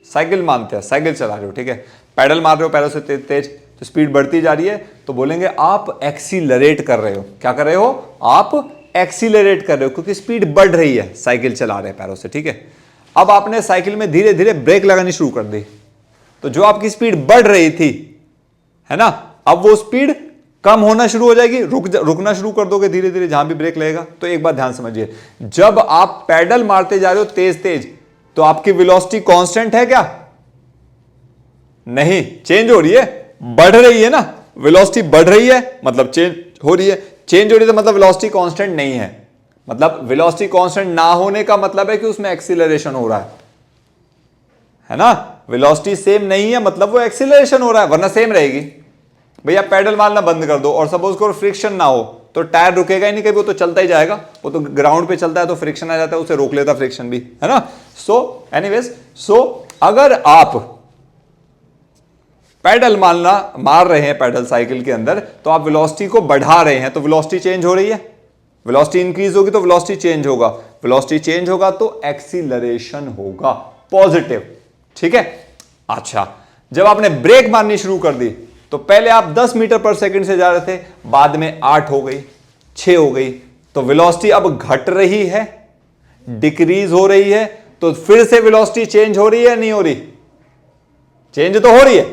साइकिल मानते हैं, साइकिल चला रहे हो, ठीक है, पैडल मार रहे हो पैरों से तेज तेज, तो स्पीड बढ़ती जा रही है, तो बोलेंगे आप एक्सीलरेट कर रहे हो। क्या कर रहे हो, आप एक्सीलरेट कर रहे हो, क्योंकि स्पीड बढ़ रही है, साइकिल चला रहे हैं पैरों से। ठीक है, अब आपने साइकिल में धीरे धीरे ब्रेक लगानी शुरू कर दी, तो जो आपकी स्पीड बढ़ रही थी, है ना, अब वो स्पीड कम होना शुरू हो जाएगी, रुकना शुरू कर दोगे धीरे धीरे जहां भी ब्रेक लगेगा। तो एक बात ध्यान समझिए, जब आप पैडल मारते जा रहे हो तेज तेज, तो आपकी वेलोसिटी कांस्टेंट है क्या? नहीं, चेंज हो रही है, बढ़ रही है ना। वेलोसिटी बढ़ रही है मतलब चेंज हो रही है, चेंज हो रही है तो मतलब वेलोसिटी कांस्टेंट नहीं है। मतलब वेलोसिटी कांस्टेंट ना होने का मतलब है कि उसमें एक्सीलरेशन हो रहा है ना। वेलोसिटी सेम नहीं है मतलब वो एक्सीलरेशन हो रहा है, वरना सेम रहेगी। भैया पैडल मारना बंद कर दो और सपोज करो फ्रिक्शन ना हो तो टायर रुकेगा ही नहीं, कभी वो तो चलता ही जाएगा। वो तो ग्राउंड पे चलता है तो फ्रिक्शन आ जाता है, उसे रोक लेता फ्रिक्शन भी, है ना। सो एनीवेज, अगर आप पैडल मार रहे हैं पैडल साइकिल के अंदर, तो आप वेलोसिटी को बढ़ा रहे हैं, तो वेलोसिटी चेंज हो रही है। वेलोसिटी इंक्रीज होगी तो वेलोसिटी चेंज होगा, वेलोसिटी चेंज होगा तो एक्सीलरेशन होगा पॉजिटिव, ठीक है। अच्छा, जब आपने ब्रेक मारनी शुरू कर दी तो पहले आप 10 मीटर पर सेकंड से जा रहे थे, बाद में 8 हो गई, 6 हो गई, तो वेलोसिटी अब घट रही है, डिक्रीज हो रही है। तो फिर से वेलोसिटी चेंज हो रही है नहीं हो रही? चेंज तो हो रही है,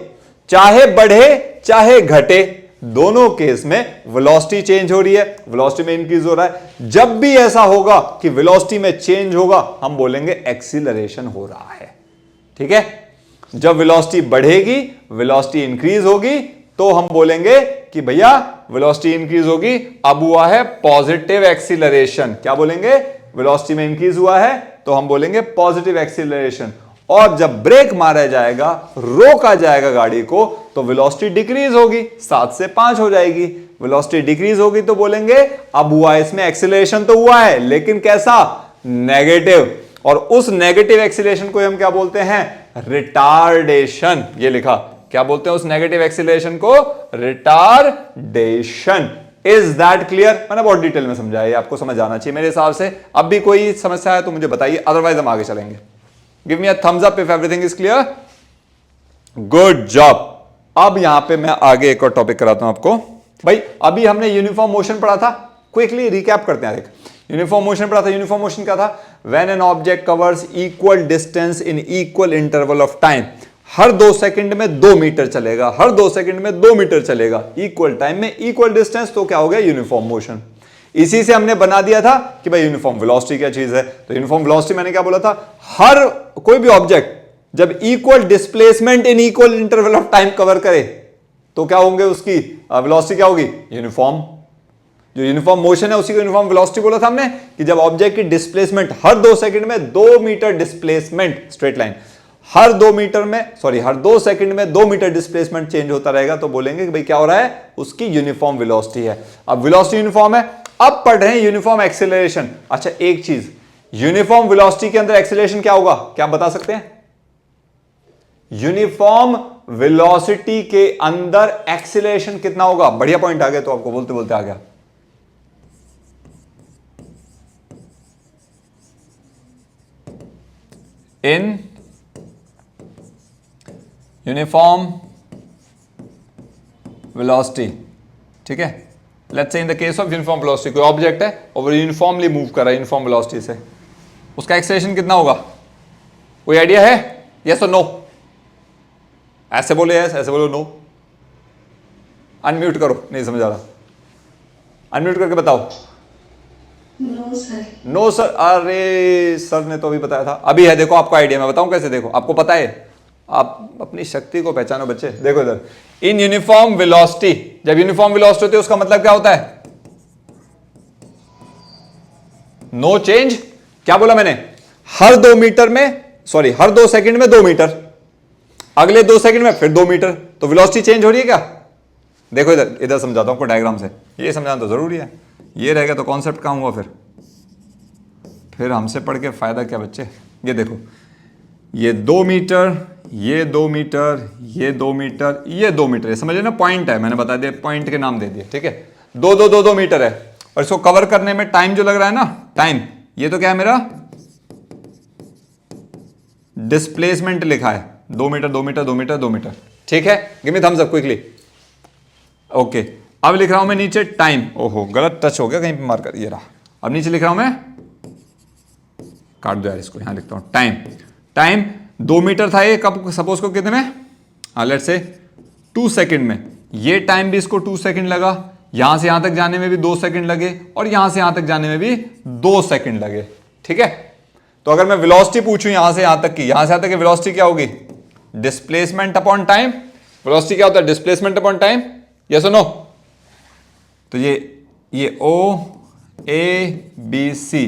चाहे बढ़े चाहे घटे, दोनों केस में वेलोसिटी चेंज हो रही है, वेलोसिटी में इंक्रीज हो रहा है। जब भी ऐसा होगा कि वेलोसिटी में चेंज होगा, हम बोलेंगे एक्सीलरेशन हो रहा है, ठीक है। जब वेलोसिटी बढ़ेगी, वेलोसिटी इंक्रीज होगी, तो हम बोलेंगे कि भैया वेलोसिटी इंक्रीज होगी, अब हुआ है पॉजिटिव एक्सीलरेशन। क्या बोलेंगे? वेलोसिटी में इंक्रीज हुआ है तो हम बोलेंगे पॉजिटिव एक्सीलरेशन। और जब ब्रेक मारा जाएगा, रोका जाएगा गाड़ी को, तो वेलोसिटी डिक्रीज होगी, 7 से 5 हो जाएगी। वेलोसिटी डिक्रीज होगी तो बोलेंगे अब हुआ है, इसमें एक्सीलरेशन तो हुआ है लेकिन कैसा? नेगेटिव। और उस नेगेटिव एक्सीलरेशन को हम क्या बोलते हैं? रिटार्डेशन। ये लिखा, क्या बोलते हैं उस नेगेटिव एक्सीलरेशन को? रिटार्डेशन। Is that clear? मैंने बहुत डिटेल में समझाया, आपको समझ आना चाहिए मेरे हिसाब से। अब भी कोई समस्या है तो मुझे बताइए, अदरवाइज हम आगे चलेंगे। Give me a thumbs up if everything is clear. Good job. अब यहां पे मैं आगे एक और टॉपिक कराता हूं आपको। भाई अभी हमने यूनिफॉर्म मोशन पढ़ा था, क्विकली रिकैप करते हैं। देख, यूनिफॉर्म मोशन पढ़ा था। यूनिफॉर्म मोशन क्या था? When an object covers equal distance in equal interval of time. Her 2 second में 2 मीटर चलेगा, हर 2 सेकंड में 2 मीटर चलेगा, इक्वल टाइम में इक्वल डिस्टेंस, तो क्या हो गया? Uniform motion. इसी से हमने बना दिया था कि भाई यूनिफॉर्म वेलोसिटी क्या चीज है। तो यूनिफॉर्म वेलोसिटी मैंने क्या बोला था? हर कोई भी ऑब्जेक्ट जब equal displacement in equal interval of time cover करे तो क्या होंगे? उसकी वेलोसिटी क्या होगी? यूनिफॉर्म। जो यूनिफॉर्म मोशन है उसी को यूनिफॉर्म वेलोसिटी बोला था हमने, कि जब ऑब्जेक्ट की डिस्प्लेसमेंट हर 2 सेकंड में 2 मीटर डिस्प्लेसमेंट, स्ट्रेट लाइन, हर 2 सेकंड में 2 मीटर डिस्प्लेसमेंट चेंज होता रहेगा, तो बोलेंगे कि भाई क्या हो रहा है? उसकी यूनिफॉर्म वेलोसिटी है। अब वेलोसिटी यूनिफॉर्म है, अब पढ़ रहे हैं यूनिफॉर्म एक्सेलरेशन। अच्छा, एक चीज, यूनिफॉर्म वेलोसिटी के अंदर एक्सेलरेशन क्या होगा? क्या आप बता सकते हैं? यूनिफॉर्म वेलोसिटी के अंदर एक्सेलरेशन कितना होगा? बढ़िया पॉइंट आ गया, तो आपको बोलते बोलते आ गया। इन यूनिफॉर्म वेलोसिटी, ठीक है। लेट्स से in the case of uniform velocity, कोई ऑब्जेक्ट है और वो यूनिफॉर्मली मूव कर रहा है यूनिफॉर्म वेलोसिटी से, उसका एक्सेलरेशन कितना होगा? कोई आइडिया है? यस और नो? ऐसे बोले यस, ऐसे बोलो नो। अनम्यूट करो, नहीं समझ आ रहा, अनम्यूट करके बताओ। No sir. No sir? अरे सर ने तो अभी बताया था। अभी है, देखो आपको आइडिया, मैं बताऊं कैसे? देखो, आपको पता है, आप अपनी शक्ति को पहचानो बच्चे। देखो इधर, इन यूनिफॉर्म वेलोसिटी, जब यूनिफॉर्म वेलोसिटी होती है उसका मतलब क्या होता है? No change. क्या बोला मैंने? हर 2 मीटर में, सॉरी, हर 2 सेकंड में 2 मीटर, अगले 2 सेकंड में फिर 2 मीटर, तो वेलोसिटी चेंज हो रही है क्या? देखो इधर, इधर समझाता हूं आपको डायग्राम से, ये समझाना तो जरूरी है। ये रहेगा तो कॉन्सेप्ट कहां हुआ? फिर हमसे पढ़ के फायदा क्या बच्चे? ये देखो, ये 2 मीटर, ये 2 मीटर, ये 2 मीटर, ये 2 मीटर, समझ लेना पॉइंट है, मैंने बता दिया, पॉइंट के नाम दे दिए, ठीक है। 2 मीटर है, और इसको कवर करने में टाइम जो लग रहा है ना, टाइम, ये तो क्या है मेरा? डिस्प्लेसमेंट लिखा है, 2 मीटर 2 मीटर 2 मीटर 2 मीटर, ठीक है। Give me thumbs up quickly. Okay, अब लिख रहा हूं मैं नीचे टाइम। ओहो, गलत टच हो गया कहीं पे मार्कर, ये रहा। अब नीचे लिख रहा हूं मैं, काट दो यार इसको, यहां लिखता हूं टाइम। टाइम 2 मीटर था ये, कब सपोज को कितने में? लेट्स से 2 सेकंड में। ये टाइम भी इसको 2 सेकंड लगा, यहां से यहां तक जाने में भी 2 सेकंड लगे, और यहां से यहां तक जाने में भी 2 सेकंड लगे, ठीक है। तो अगर मैं वेलोसिटी पूछूं यहां से यहां तक की, यहां से यहां तक की वेलोसिटी क्या होगी? Displacement upon time. वेलोसिटी क्या होता है? Displacement upon time. यस और नो? तो ये ओ ए बी सी,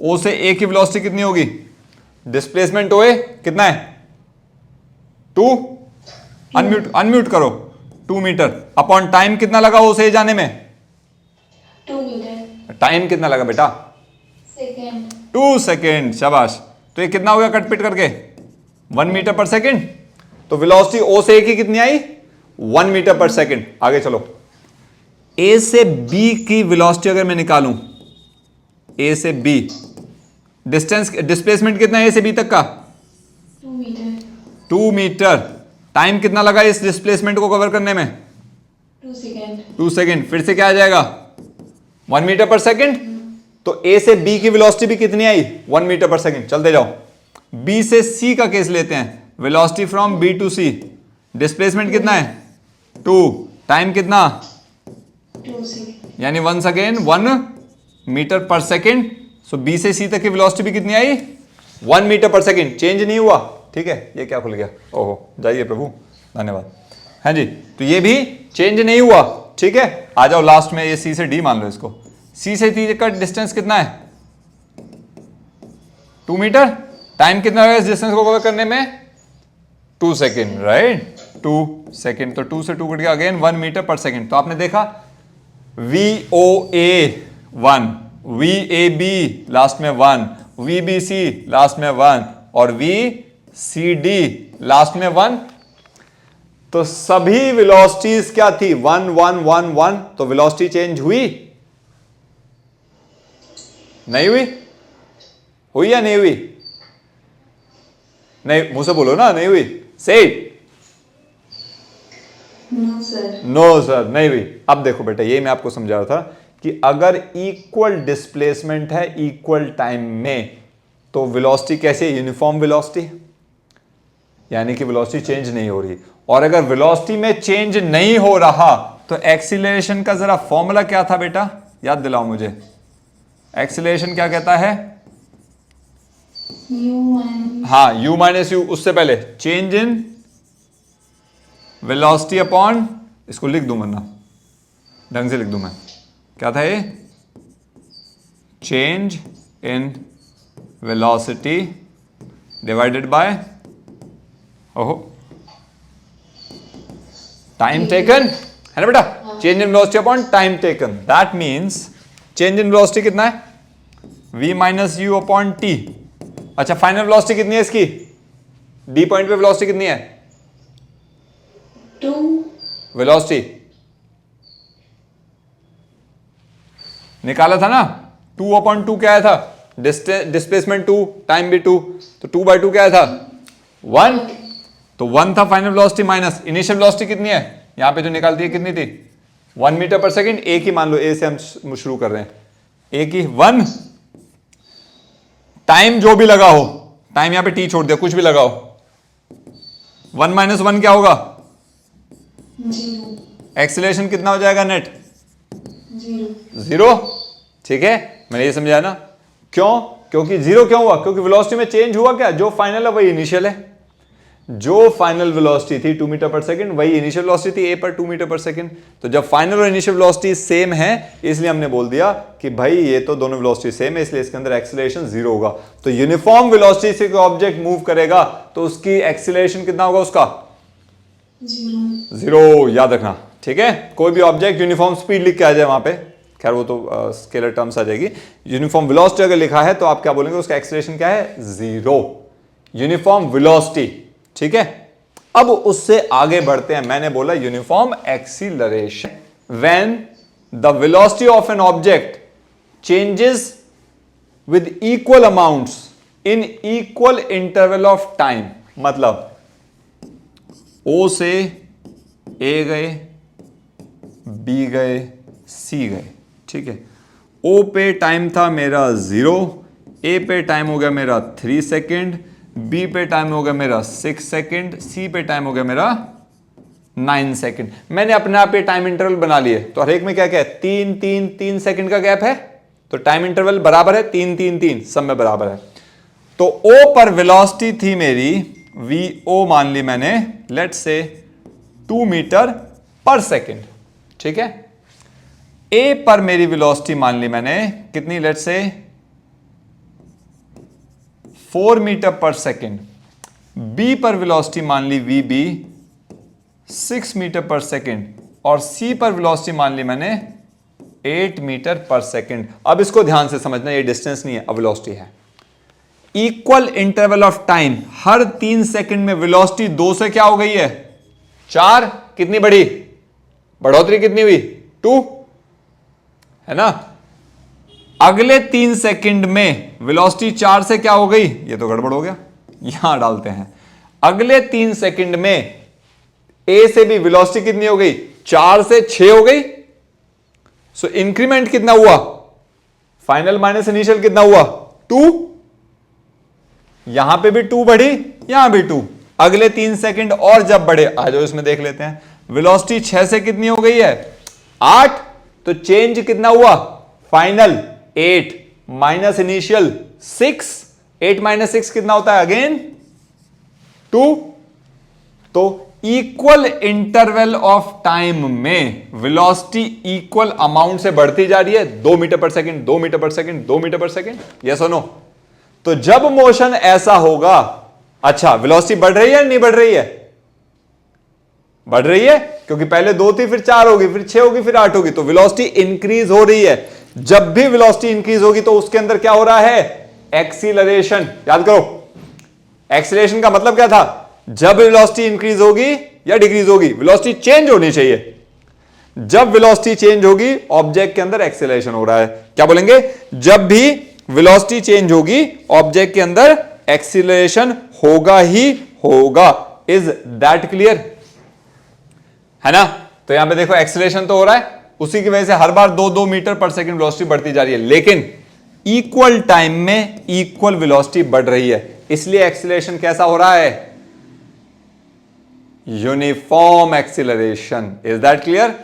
ओ से ए की वेलोसिटी कितनी होगी? डिस्प्लेसमेंट ओ ए कितना है? 2, अनम्यूट करो, 2 मीटर अपॉन टाइम कितना लगा ओ से ए जाने में? 2 मीटर। टाइम कितना लगा बेटा? सेकेंड। 2 सेकेंड। शाबाश। तो ये कितना हो गया कटपिट करके? 1 मीटर पर सेकेंड। तो वेलोसिटी ओ से ए की कितनी आई? 1 मीटर पर सेकेंड। आगे चलो, ए से बी की वेलोसिटी अगर मैं निकालूं, ए से बी, डिस्टेंस डिस्प्लेसमेंट कितना है ए से बी तक का? 2 मीटर। 2 मीटर। टाइम कितना लगा इस डिस्प्लेसमेंट को कवर करने में? 2 सेकेंड। 2 सेकेंड। फिर से क्या आ जाएगा? 1 मीटर पर सेकेंड। तो ए से बी की वेलोसिटी भी कितनी आई? 1 मीटर पर सेकेंड। चलते जाओ, बी से सी का केस लेते हैं। Velocity from B to C, displacement कितना है? 2। टाइम कितना? 2 सेकेंड। यानी 1 second, 1 metre per second. So B से सी तक की वेलोसिटी भी कितनी आई? 1 मीटर पर सेकेंड। चेंज नहीं हुआ। ठीक है, ये क्या खुल गया? ओहो, जाइए प्रभु, धन्यवाद। हाँ जी, तो ये भी चेंज नहीं हुआ। ठीक है, आ जाओ लास्ट में, ये सी से डी मान लो इसको। सी से डी का डिस्टेंस कितना है? 2 मीटर। टाइम कितना लगा इस डिस्टेंस को कवर करने में? 2 सेकेंड, राइट? 2 सेकेंड। तो 2 से 2 कट गया, अगेन 1 मीटर पर सेकेंड। तो आपने देखा V O A 1, V A B last में 1, वी बी सी लास्ट में 1 और वी सी डी लास्ट में 1। तो सभी वेलोसिटीज क्या थी? 1 1 1 1। तो वेलोसिटी चेंज हुई? नहीं हुई? हुई या नहीं हुई? नहीं, मुझसे बोलो ना, नहीं हुई। से नो सर। नो सर, नहीं हुई। अब देखो बेटा, ये मैं आपको समझा रहा था कि अगर इक्वल डिस्प्लेसमेंट है इक्वल टाइम में, तो वेलोसिटी कैसी है? यूनिफॉर्म वेलोसिटी, यानी कि वेलोसिटी चेंज नहीं हो रही। और अगर वेलोसिटी में चेंज नहीं हो रहा तो एक्सीलरेशन का जरा फॉर्मूला क्या था बेटा? याद दिलाओ मुझे। एक्सीलरेशन क्या कहता है? हाँ, u माइनस यू। उससे पहले चेंज इन वेलोसिटी अपॉन, इसको लिख दूं वरना ढंग से लिख दूं मैं, क्या था ये? Change in velocity divided by, ओहो, टाइम टेकन, है ना बेटा? Change in velocity upon time taken. That means change in velocity कितना है? v minus you upon T. अच्छा, फाइनल वेलोसिटी कितनी है इसकी? डी पॉइंट पे वेलोसिटी कितनी है? 2। वेलोसिटी निकाला था ना, 2 अपॉन 2 क्या आया था? डिस्प्लेसमेंट 2, टाइम भी 2, तो 2/2 क्या आया था? 1। तो 1 था final velocity minus initial velocity कितनी है? यहां पे जो निकालती है कितनी थी? 1 मीटर पर सेकेंड। ए की मान लो, ए से हम शुरू कर रहे हैं, ए की 1। टाइम जो भी लगा हो, टाइम यहां पे टी छोड़ दिया, कुछ भी लगाओ, 1 माइनस 1 क्या होगा? 0। एक्सीलरेशन कितना हो जाएगा नेट? 0। ठीक है, मैंने ये समझाया ना। क्यों? क्योंकि 0 क्यों हुआ? क्योंकि वेलोसिटी में चेंज हुआ क्या? जो फाइनल है वही इनिशियल है। जो फाइनल वेलोसिटी थी 2 मीटर पर सेकंड, वही इनिशियल वेलोसिटी थी ए पर 2 मीटर पर सेकंड। तो जब फाइनल और इनिशियल वेलोसिटी सेम है, इसलिए हमने बोल दिया कि भाई ये तो दोनों वेलोसिटी सेम है, इसलिए इसके अंदर एक्सीलरेशन 0 होगा। तो यूनिफॉर्म वेलोसिटी से कोई ऑब्जेक्ट मूव करेगा तो उसकी एक्सीलरेशन कितना होगा? उसका 0। याद रखना, ठीक है? कोई भी ऑब्जेक्ट यूनिफॉर्म स्पीड लिख के आ जाए वहां पे, खैर वो तो स्केलर टर्म्स आ जाएगी। यूनिफॉर्म वेलोसिटी अगर लिखा है तो आप क्या बोलेंगे? उसका एक्सीलरेशन क्या है? 0। यूनिफॉर्म वेलोसिटी, ठीक है? अब उससे आगे बढ़ते हैं। मैंने बोला uniform acceleration, when the velocity of an object changes with equal amounts in equal interval of time. मतलब ओ से ए गए, बी गए, सी गए, ठीक है? ओ पे टाइम था मेरा 0, ए पे टाइम हो गया मेरा 3 सेकेंड, बी पे टाइम हो गया मेरा 6 सेकेंड, सी पे टाइम हो गया मेरा 9 सेकेंड। मैंने अपने आप ये टाइम इंटरवल बना लिए। तो हर एक में क्या क्या है? 3 सेकेंड का गैप है, तो टाइम इंटरवल बराबर है 3 3 3, सब में बराबर है। तो O पर वेलोसिटी थी मेरी VO, मान ली मैंने, let's say 2 metre per second, ठीक है। A पर मेरी वेलोसिटी मान ली मैंने कितनी, let's say 4 metre per second. B पर वेलोसिटी मान ली VB 6 मीटर पर सेकेंड, और C पर वेलोसिटी मान ली मैंने 8 मीटर पर सेकेंड। अब इसको ध्यान से समझना, ये डिस्टेंस नहीं है, अब वेलोसिटी है। Equal interval of time, her 3 second में वेलोसिटी 2 से क्या हो गई है 4, कितनी बढ़ी, बढ़ोतरी कितनी हुई 2, है ना। अगले 3 सेकंड में वेलोसिटी 4 से क्या हो गई, ये तो गड़बड़ हो गया, यहां डालते हैं। अगले 3 सेकंड में ए से भी वेलोसिटी कितनी हो गई, 4 से 6 हो गई। सो इंक्रीमेंट कितना हुआ, फाइनल माइनस इनिशियल कितना हुआ 2, यहां पे भी 2 बढ़ी, यहां भी 2। अगले 3 सेकंड और जब बढ़े, आ जाओ इसमें देख लेते हैं, वेलोसिटी 6 से कितनी हो गई है 8, तो चेंज कितना हुआ फाइनल 8 माइनस इनिशियल 6, 8 माइनस 6 कितना होता है अगेन 2। तो इक्वल इंटरवल ऑफ टाइम में वेलोसिटी इक्वल अमाउंट से बढ़ती जा रही है, 2 मीटर पर सेकंड, 2 मीटर पर सेकंड, 2 मीटर पर सेकंड, यस और नो। तो जब मोशन ऐसा होगा, अच्छा वेलोसिटी बढ़ रही है नहीं बढ़ रही है, बढ़ रही है, क्योंकि पहले 2 थी, फिर 4 होगी, फिर 6 होगी, फिर 8 होगी, तो वेलोसिटी इंक्रीज हो रही है। जब भी वेलोसिटी इंक्रीज होगी तो उसके अंदर क्या हो रहा है, एक्सीलरेशन। याद करो, एक्सीलरेशन का मतलब क्या था, जब वेलोसिटी इंक्रीज होगी या डिक्रीज होगी, वेलोसिटी चेंज होनी चाहिए। जब वेलोसिटी चेंज होगी, ऑब्जेक्ट के अंदर एक्सीलरेशन हो रहा है। क्या बोलेंगे, जब भी वेलोसिटी चेंज होगी, ऑब्जेक्ट के अंदर एक्सीलरेशन होगा ही होगा। इज दैट क्लियर, है ना। तो यहां पे देखो एक्सीलरेशन तो हो रहा है, उसी की वजह से हर बार 2-2 मीटर पर सेकंड वेलोसिटी बढ़ती जा रही है, लेकिन इक्वल टाइम में इक्वल वेलोसिटी बढ़ रही है, इसलिए एक्सीलरेशन कैसा हो रहा है, uniform acceleration. Is that clear.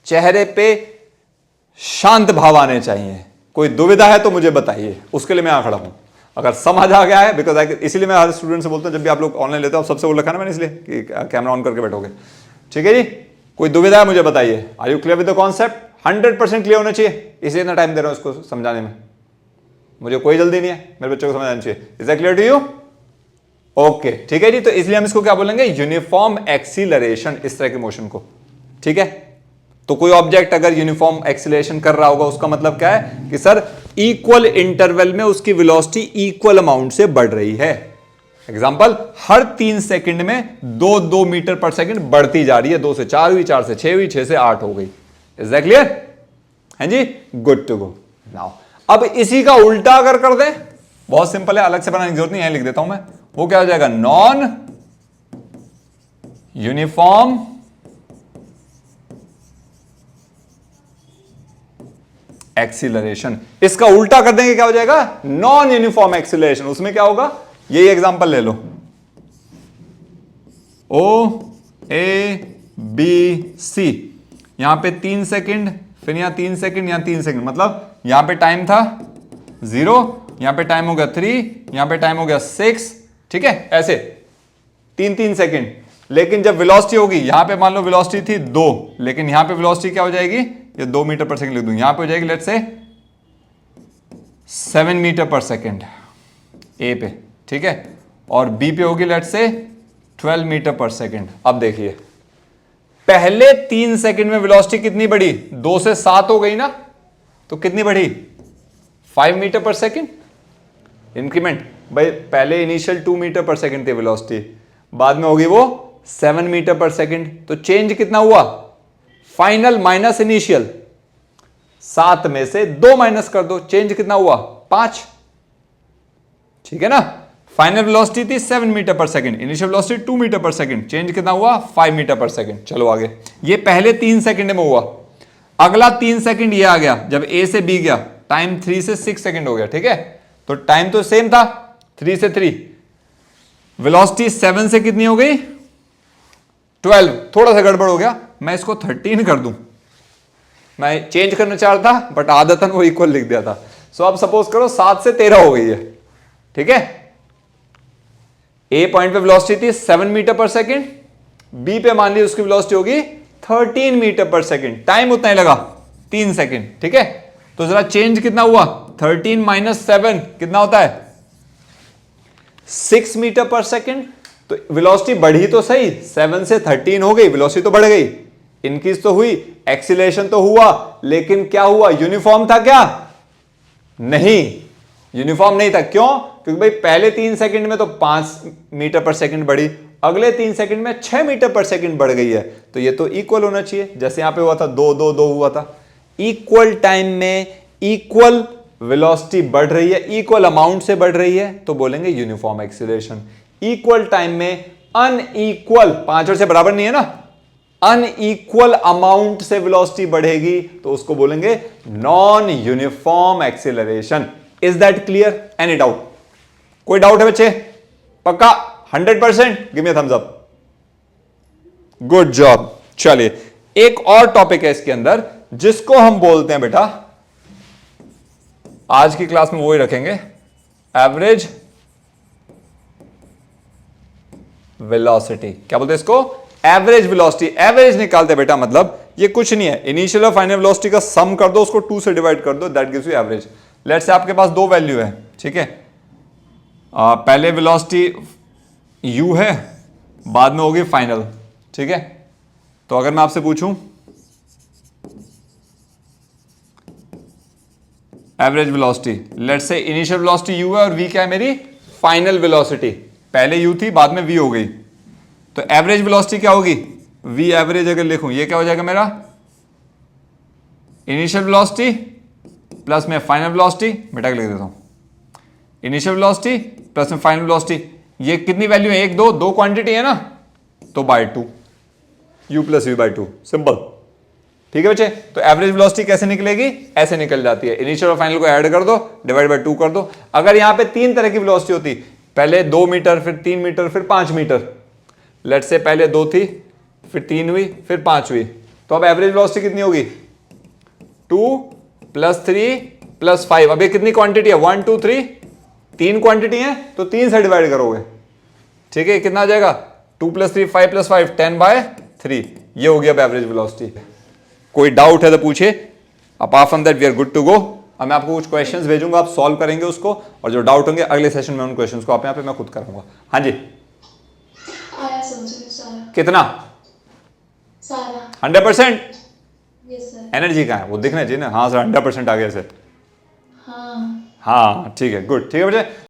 चेहरे पे शांत भाव आने चाहिए, कोई दुविधा है तो मुझे बताइए, उसके लिए मैं यहां खड़ा हूं। अगर समझ आ गया है, बिकॉज इसीलिए मैं हर स्टूडेंट से बोलता हूं, जब भी आप लोग ऑनलाइन लेते हो, आप सबसे बोल रखा ना मैंने, इसलिए कि कैमरा ऑन करके बैठोगे, ठीक है जी। कोई दुविधा है मुझे बताइए। Are you clear with the concept, 100% clear होना चाहिए, इसलिए इतना टाइम दे रहा हूं इसको समझाने में, मुझे कोई जल्दी नहीं है, मेरे बच्चों को समझाना चाहिए। Is that clear to you, okay, ठीक है जी। तो इसलिए हम इसको क्या बोलेंगे, यूनिफॉर्म एक्सीलरेशन, इस तरह के मोशन को, ठीक है। तो कोई ऑब्जेक्ट अगर यूनिफॉर्म एक्सीलरेशन कर रहा होगा, उसका मतलब क्या है कि सर इक्वल इंटरवल में उसकी वेलोसिटी इक्वल अमाउंट से बढ़ रही है। एग्जांपल, हर 3 सेकंड में 2-2 मीटर पर सेकंड बढ़ती जा रही है, 2 से 4 हुई, 4 से 6 हुई, 6 से 8 हो गई। इज दैट क्लियर, है जी, गुड टू गो। नाउ अब इसी का उल्टा अगर कर दें, बहुत सिंपल है, अलग से बनाने की जरूरत नहीं है, लिख देता हूं मैं। वो क्या हो जाएगा, नॉन यूनिफॉर्म एक्सीलरेशन। इसका उल्टा कर देंगे, क्या हो जाएगा, नॉन यूनिफॉर्म एक्सीलरेशन। उसमें क्या होगा, यही एग्जांपल ले लो, O A B C, यहां पे 3 सेकंड, फिर यहां 3 सेकंड, यहां 3 सेकंड, मतलब यहां पे टाइम था 0, यहां पे टाइम हो गया 3, यहां पे टाइम हो गया 6, ठीक है, ऐसे 3-3 सेकंड। लेकिन जब वेलोसिटी होगी, यहां पे मान लो वेलोसिटी थी 2, लेकिन यहां पे वेलोसिटी क्या हो जाएगी, ये 2 मीटर पर सेकंड लिख दूं, यहां पे हो जाएगी लेट्स से 7 मीटर पर सेकंड ए पे, ठीक है, और बी पे होगी लेट्स से 12 मीटर पर सेकंड। अब देखिए, पहले 3 सेकंड में वेलोसिटी कितनी बढ़ी, 2 से 7 हो गई ना, तो कितनी बढ़ी 5 मीटर पर सेकंड इंक्रीमेंट। भाई पहले इनिशियल 2 मीटर पर सेकंड थी वेलोसिटी, बाद में होगी वो 7 मीटर पर सेकंड, तो चेंज कितना हुआ, फाइनल माइनस इनिशियल, 7 में से 2 माइनस कर दो, चेंज कितना हुआ 5, ठीक है ना। फाइनल वेलोसिटी थी 7 मीटर पर सेकंड, इनिशियल वेलोसिटी 2 मीटर पर सेकंड, चेंज कितना हुआ 5 मीटर पर सेकंड। चलो आगे, ये पहले 3 सेकंड में हुआ, अगला 3 सेकंड ये आ गया, जब ए से बी गया, टाइम 3 से 6 सेकंड हो गया, ठीक है। तो टाइम तो सेम था, 3 से 3, वेलोसिटी 7 से कितनी हो गई 12, थोड़ा सा गड़बड़ हो गया, मैं इसको 13 कर दूं, मैं चेंज करना चाह रहा था बट आदतन वो इक्वल लिख दिया था। सो अब सपोज करो 7 से 13 हो गई है, ठीक है, ए पॉइंट पे वेलोसिटी थी 7 मीटर पर सेकेंड, बी पे मान लीजिए उसकी वेलोसिटी होगी 13 मीटर पर सेकेंड, टाइम उतना ही लगा 3 सेकेंड, ठीक है। तो जरा चेंज कितना हुआ, 13 माइनस 7 कितना होता है 6 मीटर पर सेकेंड। तो वेलोसिटी बढ़ी तो सही, 7 से 13 हो गई, वेलोसिटी तो बढ़ गई, इंक्रीज तो हुई, एक्सीलरेशन तो हुआ, लेकिन क्या हुआ, यूनिफॉर्म था क्या, नहीं, यूनिफॉर्म नहीं था। क्यों, क्योंकि भाई पहले 3 सेकंड में तो 5 मीटर पर सेकंड बढ़ी, अगले 3 सेकंड में 6 मीटर पर सेकंड बढ़ गई है, तो ये तो इक्वल होना चाहिए, जैसे यहां पे हुआ था 2 2 2 हुआ था। इक्वल टाइम में इक्वल वेलोसिटी बढ़ रही है, इक्वल अमाउंट से बढ़ रही है, तो बोलेंगे यूनिफॉर्म एक्सीलरेशन। इक्वल टाइम में अनइक्वल, 5 और से बराबर नहीं है ना, अनइक्वल अमाउंट से वेलोसिटी बढ़ेगी तो उसको बोलेंगे non uniform acceleration. Is that clear, any doubt, कोई डाउट है बच्चे, पक्का 100%, give me a thumbs up, good job. चलिए एक और टॉपिक है इसके अंदर जिसको हम बोलते हैं बेटा, आज की क्लास में वो ही रखेंगे, एवरेज वेलोसिटी। क्या बोलते हैं इसको, एवरेज वेलोसिटी। एवरेज निकालते बेटा, मतलब ये कुछ नहीं है, इनिशियल और फाइनल वेलोसिटी का सम कर दो, उसको 2 से डिवाइड कर दो, that gives you average. Let's say आपके पास 2 वैल्यू है, ठीक है, पहले वेलोसिटी u है, बाद में होगी फाइनल, ठीक है। तो अगर मैं आपसे पूछूं average velocity, let's say initial velocity u है और v क्या है मेरी फाइनल वेलोसिटी, पहले u थी बाद में v हो गई, तो एवरेज वेलोसिटी क्या होगी, v एवरेज अगर लिखूं ये क्या हो जाएगा मेरा, इनिशियल वेलोसिटी प्लस में फाइनल वेलोसिटी, बेटा लिख देता हूं, इनिशियल वेलोसिटी प्लस में फाइनल वेलोसिटी, ये कितनी वैल्यू है, 1 2 2 क्वांटिटी है ना, तो by 2, u plus v by 2, simple, ठीक है बच्चे। तो एवरेज वेलोसिटी कैसे निकलेगी, ऐसे निकल जाती है, इनिशियल और फाइनल को ऐड कर दो, डिवाइड बाय 2 कर दो। अगर यहां पे 3 तरह की वेलोसिटी होती, पहले 2 मीटर, फिर 3 मीटर, फिर 5 मीटर, लेट्स से पहले 2 थी, फिर 3 हुई, फिर 5 हुई, तो अब एवरेज वेलोसिटी कितनी होगी, 2 प्लस 3 प्लस 5, अब ये कितनी क्वांटिटी है, 1 2 3, 3 क्वांटिटी है, तो 3 से डिवाइड करोगे, ठीक है, कितना आ जाएगा, 2 प्लस 3 5 प्लस 5 10/3, ये हो गया अब एवरेज वेलोसिटी। कोई डाउट है तो पूछे, apart from that we are good to go. अब मैं आपको कुछ क्वेश्चंस भेजूंगा, आप सॉल्व करेंगे उसको, और जो डाउट होंगे अगले सेशन में उन क्वेश्चंस को आप यहाँ पे मैं खुद कराऊंगा। हाँ जी, आया समझ में सारा, कितना, सारा 100%, यस सर, एनर्जी कहाँ है वो दिखना चाहिए ना, हाँ सर 100% आ गया सर, हाँ हाँ ठीक है, गुड, ठीक है बच्चे।